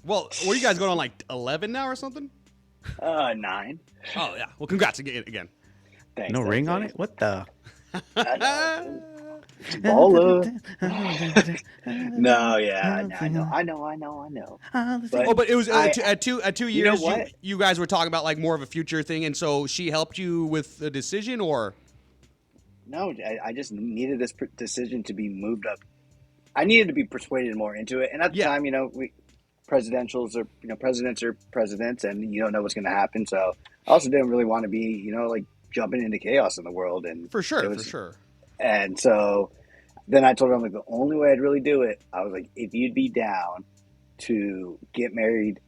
Well, what are you guys going on, like 11 now or something? 9. Oh, yeah. Well, congrats again. No ring on it? What the? Baller. No, yeah, I know. But it was at 2 years. You know what? You guys were talking about like more of a future thing, and so she helped you with the decision, or no? I just needed this decision to be moved up. I needed to be persuaded more into it, and at the time, presidents are presidents, and you don't know what's going to happen. So I also didn't really want to be, like jumping into chaos in the world, and for sure. And so then I told her, I'm like, the only way I'd really do it, I was like, if you'd be down to get married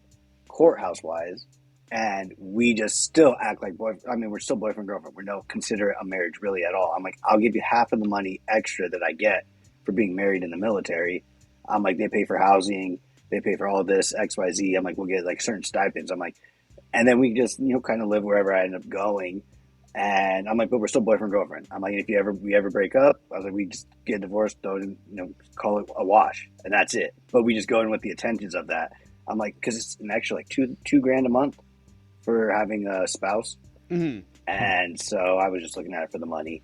courthouse wise, and we just still act like we're still boyfriend, girlfriend. We don't consider it a marriage really at all. I'm like, I'll give you half of the money extra that I get for being married in the military. I'm like, they pay for housing, they pay for all of this, XYZ. I'm like, we'll get like certain stipends. I'm like, and then we just, kind of live wherever I end up going. And I'm like, but we're still boyfriend, girlfriend. I'm like, if we ever break up, I was like, we just get divorced, don't, call it a wash, and that's it. But we just go in with the intentions of that. I'm like, because it's an extra like $2,000 a month for having a spouse. And so I was just looking at it for the money,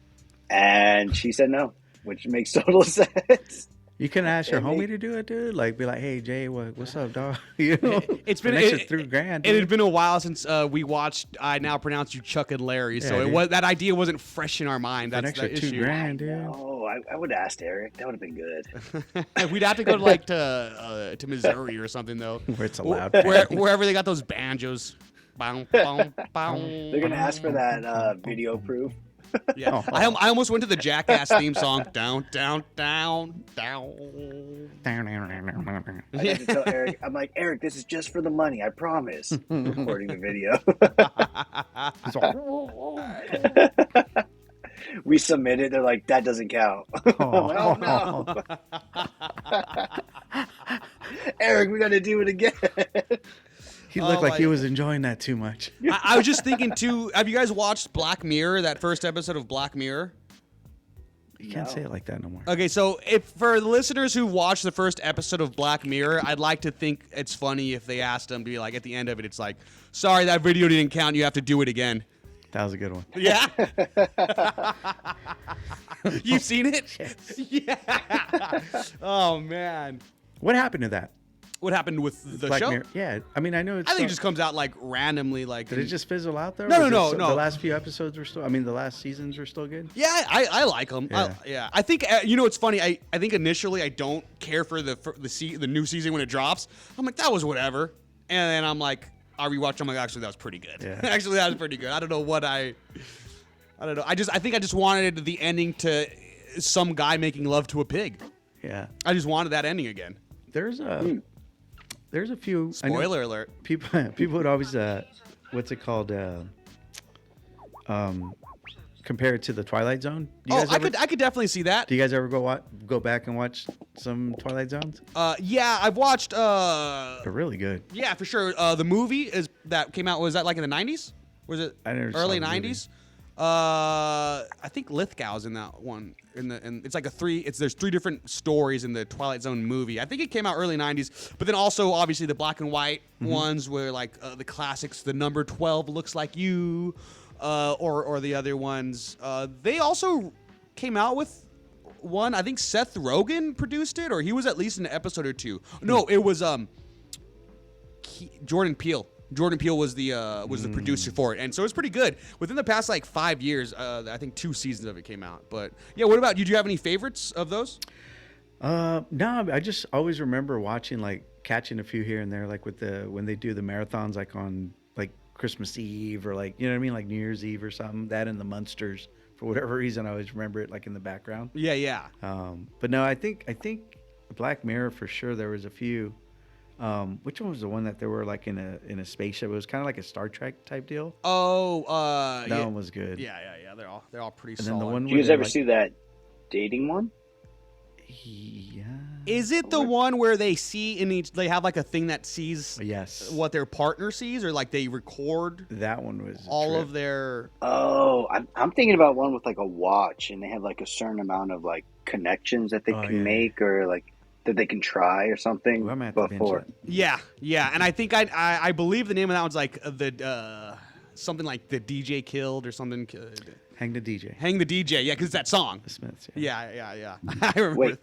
and she said no, which makes total sense. You can ask your homie to do it, dude. Like, be like, "Hey, Jay, what's up, dog?" It's been an extra $3,000. It had been a while since we watched. I Now Pronounce You Chuck and Larry, so it was that idea wasn't fresh in our mind. That's an extra the issue. $2,000, dude. Oh, I would have asked Eric. That would have been good. We'd have to go to Missouri or something though, where it's allowed. Wherever they got those banjos. Bow, bow, bow. They're gonna ask for that video proof. Yeah, I almost went to the Jackass theme song. Down, down, down, down. I had to tell Eric, I'm like, Eric, this is just for the money, I promise. Recording the video. We submitted. They're like, that doesn't count. I'm like, oh no. Eric, we got to do it again. He looked like he was enjoying that too much. I was just thinking too. Have you guys watched Black Mirror? That first episode of Black Mirror. You can't say it like that no more. Okay, so if for the listeners who watched the first episode of Black Mirror, I'd like to think it's funny if they asked them to be like, at the end of it, it's like, sorry, that video didn't count. You have to do it again. That was a good one. Yeah. You've seen it? Yes. Yeah. Oh man. What happened to that? What happened with the Black show? Mirror. Yeah, I mean, I know it's. I think it just comes out like randomly. Like, Did it just fizzle out though? No, Was no, it no. The last few episodes were still. I mean, the last seasons were still good. Yeah, I like them. Yeah. I think you know it's funny. I think initially I don't care for the new season when it drops. I'm like, that was whatever, and then I'm like, I rewatch. I'm like, actually that was pretty good. Yeah. Actually that was pretty good. I don't know what I don't know. I think I just wanted the ending to some guy making love to a pig. Yeah. I just wanted that ending again. There's a few. I know Spoiler alert. People would always what's it called? Compare it to the Twilight Zone. Do you guys ever, I could definitely see that. Do you guys ever go back and watch some Twilight Zones? Yeah, I've watched. They're really good. Yeah, for sure. The movie that came out, was that like in the 90s? Was it I never saw early the movie. 90s? I think Lithgow's in that one. And it's like there's 3 different stories in the Twilight Zone movie. I think it came out early 90s, but then also obviously the black and white ones were like the classics. The number 12 looks like you, or the other ones. They also came out with one. I think Seth Rogen produced it, or he was at least in an episode or 2. No, it was Jordan Peele. Jordan Peele was the producer for it, and so it's pretty good. Within the past like 5 years, I think 2 seasons of it came out. But yeah, what about you? Do you have any favorites of those? No, I just always remember watching, like catching a few here and there, like when they do the marathons, like on like Christmas Eve or like, you know what I mean, like New Year's Eve or something. That and the Munsters, for whatever reason, I always remember it like in the background. Yeah. But no, I think Black Mirror for sure. There was a few. Which one was the one that they were like in a spaceship? It was kind of like a Star Trek type deal. Oh, that yeah. one was good. Yeah. They're all pretty And solid. then the one Did you guys ever see that dating one? Yeah. Is it the one where they see they have like a thing that sees Yes. what their partner sees, or like they record That one was a all trip. of their? Oh, I'm thinking about one with like a watch, and they have like a certain amount of like connections that they Oh, can yeah. make, or like that they can try or something Ooh, I might have to binge before. it. Yeah, and I think I believe the name of that one's like the something like the DJ killed or something. Hang the DJ. Hang the DJ, yeah, because it's that song. The Smiths. Yeah. I remember. Wait,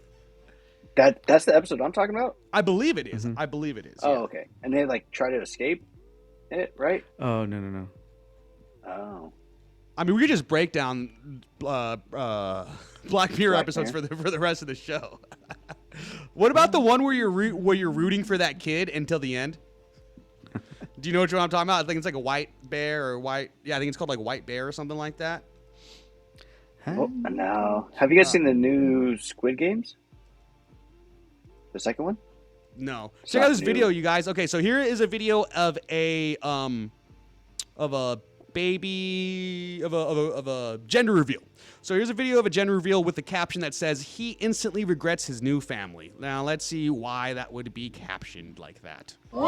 that's the episode I'm talking about? I believe it is. I believe it is. Oh, yeah. okay. And they like try to escape it, right? Oh no. Oh. I mean, we could just break down Black Mirror episodes for the rest of the show. What about the one where you're rooting for that kid until the end? Do you know which one I'm talking about? I think it's like a white bear or white. Yeah, I think it's called like White Bear or something like that. Oh, no. Have you guys seen the new Squid Games? The second one? No. It's Check out not this new. video, you guys. Okay, so here is a video of a baby of a gender reveal. So here's a video of a gender reveal with the caption that says he instantly regrets his new family. Now let's see why that would be captioned like that. What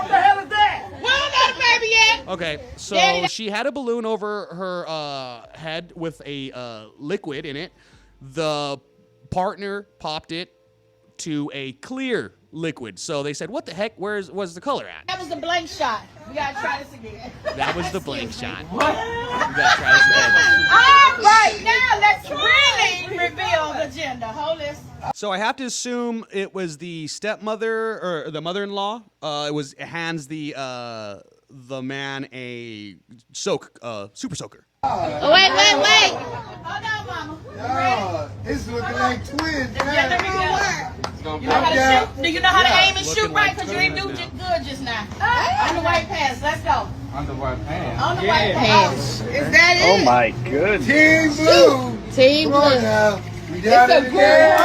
the hell is that? We don't got a baby yet. Okay, so she had a balloon over her head with a liquid in it. The partner popped it to a clear liquid. So they said, "What the heck? Was the color at?" That was the blank shot. We gotta try this again. That was the blank shot. You gotta try this again. All right, now let's really reveal the gender. Hold this. So I have to assume it was the stepmother or the mother-in-law. It hands the man a super soaker. Wait. Hold on, mama. It's looking like twins. Gender reveal. You know how to shoot? Do you know how to aim and shoot right? Because you didn't do good just now. On the white pants. Let's go. On the white pants. On the white pants. Is that it? Oh my goodness. Team blue. Team Come on blue. now. We got It's it a again.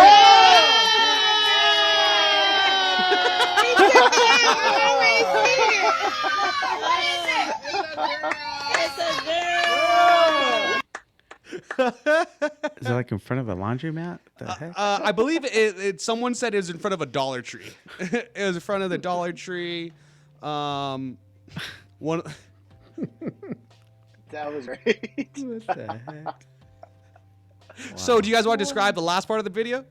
Is it like in front of a laundromat? The heck? I believe someone said it was in front of a Dollar Tree. It was in front of the Dollar Tree. One. That was right. What the heck? So, do you guys want to describe the last part of the video?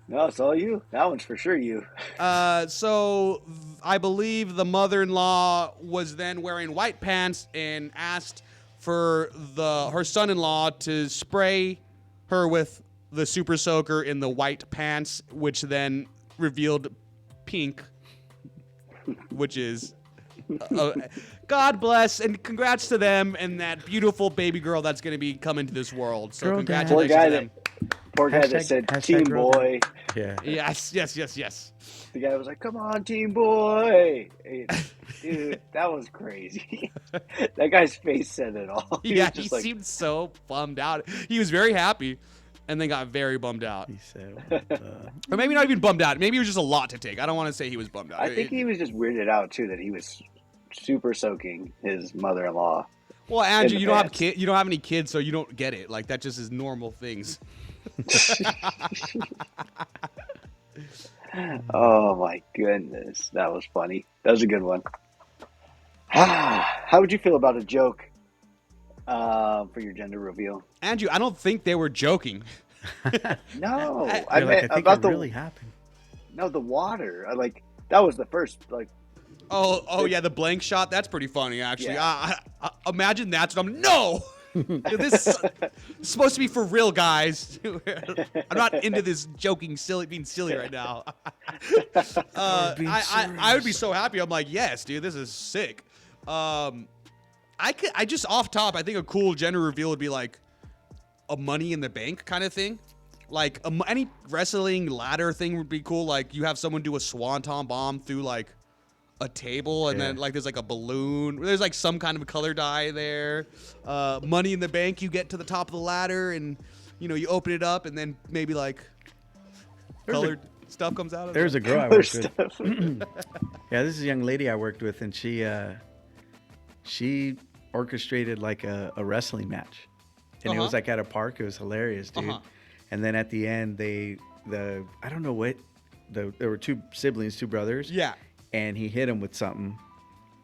No, it's all you. That one's for sure you. So I believe the mother-in-law was then wearing white pants and asked for her son-in-law to spray her with the Super Soaker in the white pants, which then revealed pink, which is God bless and congrats to them and that beautiful baby girl that's going to be coming to this world. So Girl congratulations Poor guy to them. Poor guy that said Team girl Boy. Yeah. Yes. The guy was like, "Come on, Team Boy." Dude, that was crazy. That guy's face said it all. Yeah, was he just like, seemed so bummed out. He was very happy and then got very bummed out. He said, Or maybe not even bummed out. Maybe it was just a lot to take. I don't want to say he was bummed out. I think he was just weirded out too that he was super soaking his mother-in-law. Well, Andrew, in you the don't have pants. you don't have any kids, so you don't get it. Like that just is normal things. Oh my goodness, that was funny. That was a good one. How would you feel about a joke for your gender reveal? Andrew, I don't think they were joking. No, I think about it really happened. No, the water. That was the first Oh yeah, the blank shot. That's pretty funny, actually. Yeah. I imagine that's what I'm. No, this is supposed to be for real, guys. I'm not into this joking, being silly right now. I would be so happy. I'm like, yes, dude, this is sick. I just off top, I think a cool gender reveal would be like a Money in the Bank kind of thing. Like any wrestling ladder thing would be cool. Like you have someone do a swanton bomb through like a table and then like there's like a balloon. There's like some kind of color dye there. Money in the Bank, you get to the top of the ladder and you open it up and then maybe like colored stuff comes out of it. There's a girl I worked with. Yeah, this is a young lady I worked with, and she orchestrated like a wrestling match, and it was like at a park. It was hilarious, dude. And then at the end, I don't know what, there were two siblings, two brothers. Yeah. And he hit him with something.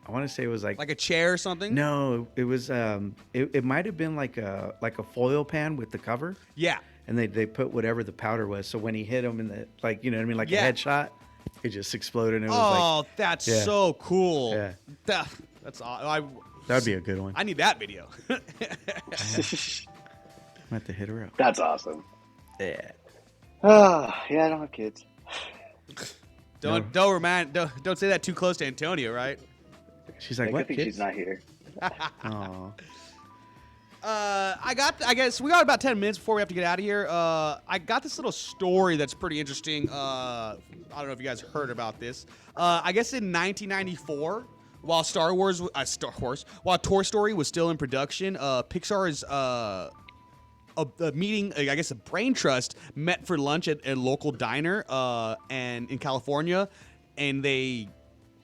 I want to say it was like a chair or something. No, it was it might have been like a foil pan with the cover. Yeah. And they put whatever the powder was. So when he hit him in the a headshot, it just exploded. And it was that's so cool. Yeah. That's awesome. That would be a good one. I need that video. I'm have to hit her up. That's awesome. Yeah. Yeah, I don't have kids. Don't say that too close to Antonio, right? She's like, I what? think Kids? she's not here. Aw. I guess we got about 10 minutes before we have to get out of here. I got this little story that's pretty interesting. I don't know if you guys heard about this. I guess in 1994, while while Toy Story was still in production, Pixar's a meeting, I guess a brain trust, met for lunch at a local diner and in California, and they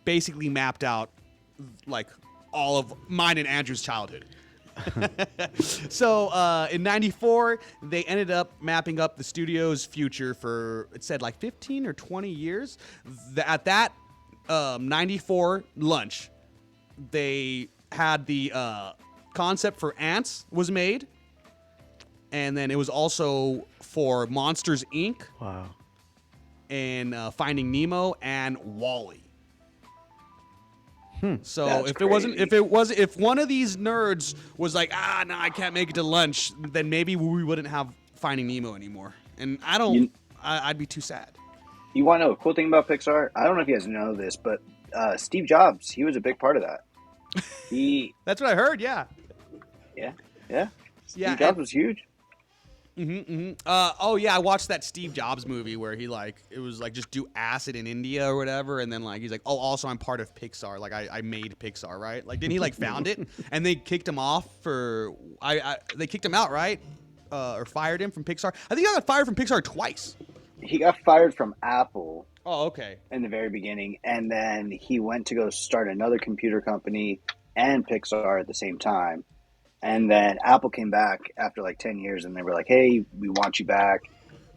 basically mapped out like all of mine and Andrew's childhood. So in 94, they ended up mapping up the studio's future for, it said like 15 or 20 years. At that 94 lunch, they had the concept for Ants was made. And then it was also for Monsters, Inc. Wow. And Finding Nemo and Wall-E. So That's if one of these nerds was like, no, I can't make it to lunch, then maybe we wouldn't have Finding Nemo anymore. And I'd be too sad. You want to know a cool thing about Pixar? I don't know if you guys know this, but Steve Jobs, he was a big part of that. That's what I heard. Yeah. Steve Jobs was huge. Oh yeah, I watched that Steve Jobs movie where he it was like just do acid in India or whatever, and then he's like, oh, also I'm part of Pixar. Like I made Pixar, right? Like didn't he found it and they kicked him off for they kicked him out, right? Or fired him from Pixar. I think he got fired from Pixar twice. He got fired from Apple. Oh, okay. In the very beginning, and then he went to go start another computer company and Pixar at the same time. And then Apple came back after 10 years, and they were like, "Hey, we want you back."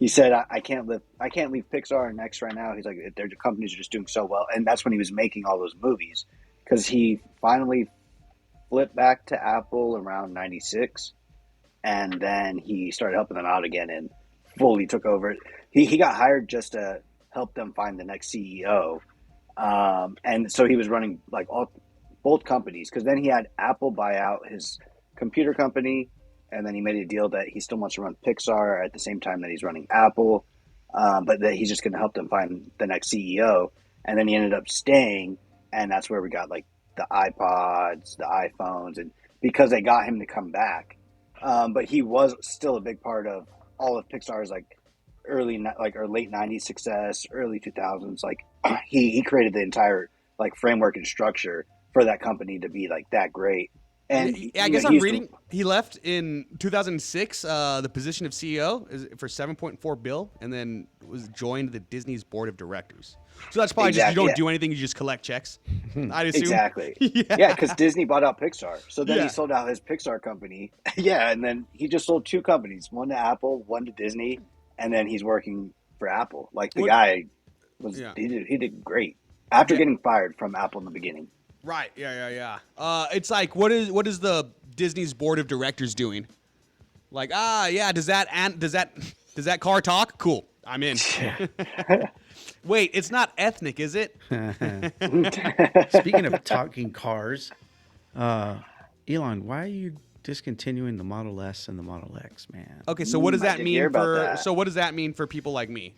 He said, "I can't leave Pixar and Next right now." He's like, "Their companies are just doing so well," and that's when he was making all those movies because he finally flipped back to Apple around '96, and then he started helping them out again and fully took over. He got hired just to help them find the next CEO, and so he was running both companies because then he had Apple buy out his computer company, and then he made a deal that he still wants to run Pixar at the same time that he's running Apple, but that he's just going to help them find the next CEO. And then he ended up staying, and that's where we got like the iPods, the iPhones, and because they got him to come back. But he was still a big part of all of Pixar's like late '90s success, early 2000s. Like he created the entire like framework and structure for that company to be like that great. And I guess I'm reading he left in 2006 the position of CEO for $7.4 billion, and then was joined the Disney's board of directors. So that's probably just you don't do anything, you just collect checks. I'd assume. Exactly. Yeah, because Disney bought out Pixar. So then he sold out his Pixar company. Yeah, and then he just sold two companies, one to Apple, one to Disney, and then he's working for Apple. Like the guy was he did great after getting fired from Apple in the beginning. Right. Yeah. It's like what is the Disney's board of directors doing? Like, does that car talk? Cool. I'm in. Wait, it's not ethnic, is it? Speaking of talking cars, Elon, why are you discontinuing the Model S and the Model X, man? Okay, so what does that mean for people like me?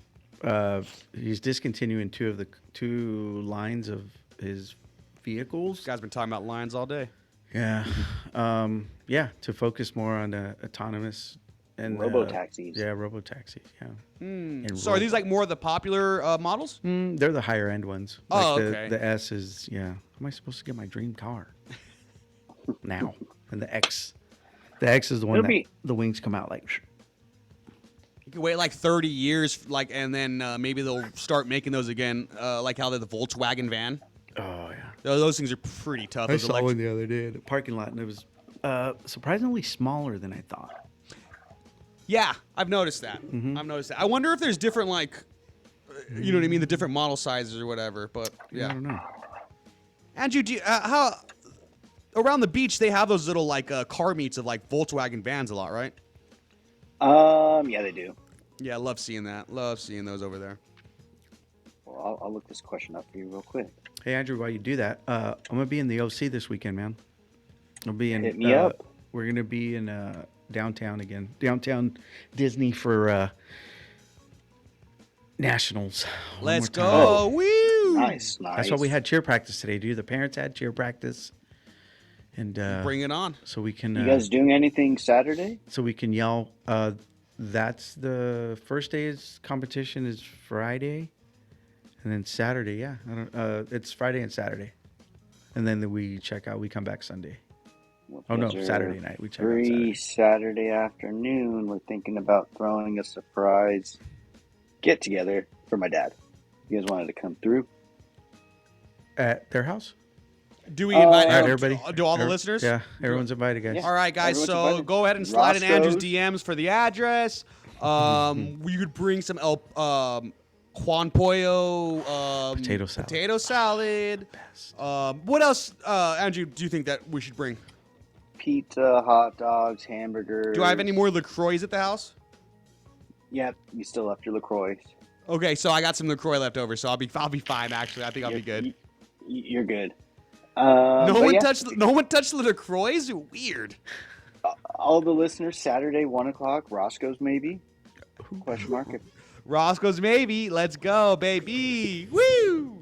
He's discontinuing two lines of his vehicles. This guy's been talking about lines all day. Yeah. To focus more on autonomous and robo-taxis. Robo-taxis, yeah. So are these like more of the popular models? They're the higher end ones. Oh, like okay. The S is, How am I supposed to get my dream car now? And the X is the one that the wings come out like. You can wait like 30 years, and then maybe they'll start making those again, like how they're the Volkswagen van. Oh yeah. Those things are pretty tough. I saw one the other day in the parking lot, and it was surprisingly smaller than I thought. Yeah, I've noticed that. I wonder if there's different, you know what I mean, the different model sizes or whatever. But yeah, I don't know. Andrew, how around the beach they have those little car meets of like Volkswagen vans a lot, right? Yeah, they do. Yeah, I love seeing that. Love seeing those over there. Well, I'll look this question up for you real quick. Hey Andrew, while you do that, I'm gonna be in the OC this weekend, man. I'll be in. Hit me up. We're gonna be in downtown again, downtown Disney for nationals. Let's go! Woo! Nice. That's why we had cheer practice today, dude. The parents had cheer practice, and bring it on. So we can. You guys doing anything Saturday? So we can yell. That's the first day's competition is Friday. And then Saturday, it's Friday and Saturday, and then we check out. We come back Sunday. Saturday night. We check out Saturday afternoon. We're thinking about throwing a surprise get together for my dad. You guys wanted to come through at their house? Do we invite everybody? Do all the listeners? Yeah, everyone's invited, guys. All right, guys. So invited. go ahead and slide in Andrew's Roscoe's. DMs for the address. You could bring some Juan Pollo, potato salad. What else, Andrew, do you think that we should bring? Pizza, hot dogs, hamburgers. Do I have any more LaCroix at the house? Yep, you still left your LaCroix. Okay, so I got some LaCroix left over, so I'll be fine. Actually, I think I'll be good. You're good. No one touched the LaCroix. Weird. All the listeners, Saturday, 1:00, Roscoe's maybe? Question mark. Roscoe's maybe. Let's go, baby. Woo!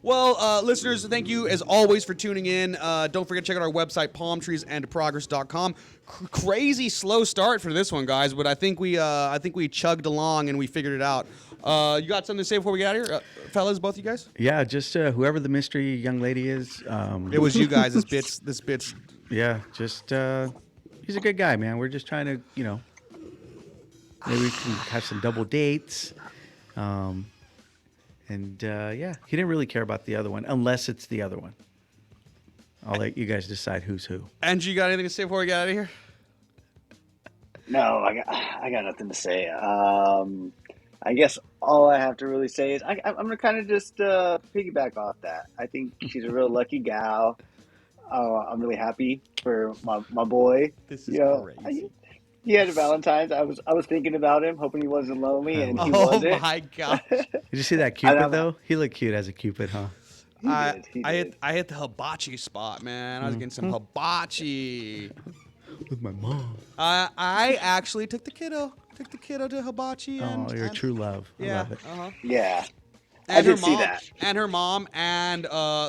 Well, listeners, thank you as always for tuning in. Don't forget to check out our website, palmtreesandprogress.com. Crazy slow start for this one, guys, but I think we chugged along and we figured it out. You got something to say before we get out of here, fellas? Both of you guys? Yeah, just whoever the mystery young lady is. It was you guys. This bitch. Yeah, just he's a good guy, man. We're just trying to, maybe we can have some double dates. And he didn't really care about the other one, unless it's the other one. I'll let you guys decide who's who. Andrew, you got anything to say before we get out of here? No, I got nothing to say. I guess all I have to really say is I'm gonna kind of just piggyback off that. I think she's a real lucky gal. I'm really happy for my boy. This is crazy. He had a Valentine's. I was thinking about him, hoping he wasn't lonely, and he wasn't. Oh my gosh! Did you see that Cupid though? He looked cute as a Cupid, huh? He did. I hit the hibachi spot, man. I was getting some hibachi. with my mom. I actually took the kiddo to hibachi. Oh, you're a true love. I Yeah. love it. Yeah. I And her did see mom, that. and her mom, and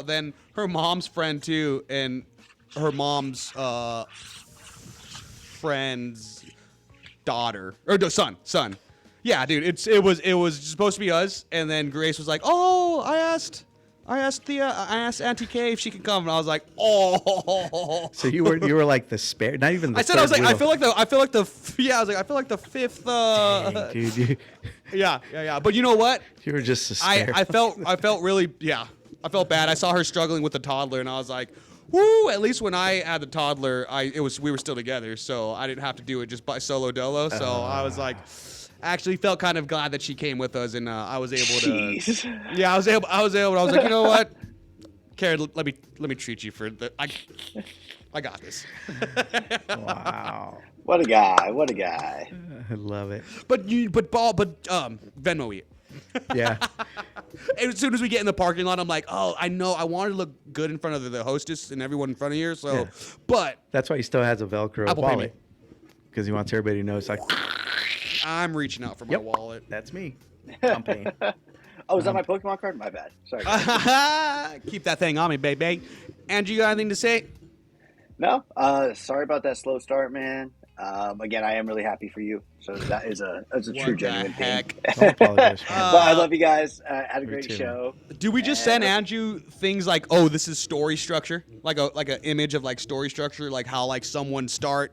then her mom's friend too, and her mom's friend's daughter or no, son. Yeah, dude, it was supposed to be us, and then Grace was like, "Oh, I asked Auntie Kay if she could come," and I was like, "Oh." So you were like the spare, not even the I said I was like third I feel like the fifth. Dang, dude, Yeah. But you know what? you were just a spare. I felt really I felt bad. I saw her struggling with the toddler, and I was like, woo! At least when I had the toddler, we were still together, so I didn't have to do it just by solo dolo. So I was like, I actually felt kind of glad that she came with us, and I was able to. Jeez. Yeah, I was able. I was like, you know what, Karen, let me treat you for the. I got this. Wow. What a guy. What a guy. I love it. But Venmo it. Yeah. As soon as we get in the parking lot, I'm like, oh, I know, I wanted to look good in front of the hostess and everyone in front of here. So, Yeah. but That's why he still has a Velcro Apple Pay wallet. Because he wants everybody to know it's like, I'm reaching out for my Yep. wallet. that's me. I'm paying. Oh, is that my Pokemon card? My bad. Sorry. Keep that thing on me, baby. Andrew, you got anything to say? No. Sorry about that slow start, man. Again, I am really happy for you. So that's a What true the genuine heck? thing. Don't apologize. But I love you guys. Had a Me great too. show. Do we just send Andrew things like, oh, this is story structure, like an image of like story structure, like how like someone start,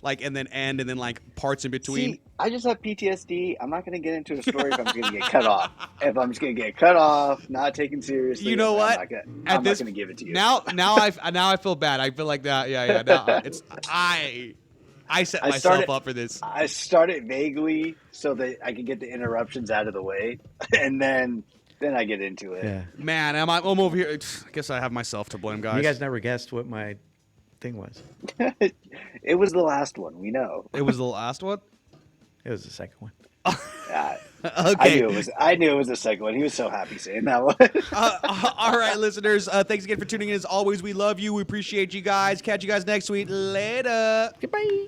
like and then end, and then like parts in between. See, I just have PTSD. I'm not going to get into a story if I'm just going to get cut off. If I'm just going to get cut off, not taken seriously, You know what? I'm not going to give it to you. Now I feel bad. I feel like that. Yeah. Now it's I set I myself started- up for this. I started vaguely so that I could get the interruptions out of the way, and then I get into it. Yeah. Man, I'm over here. I guess I have myself to blame, guys. You guys never guessed what my thing was. It was the last one. We know. It was the last one. It was the second one. Yeah. Okay. I knew it was the second one. He was so happy saying that one. All right, listeners. Thanks again for tuning in. As always, we love you. We appreciate you guys. Catch you guys next week. Later. Goodbye.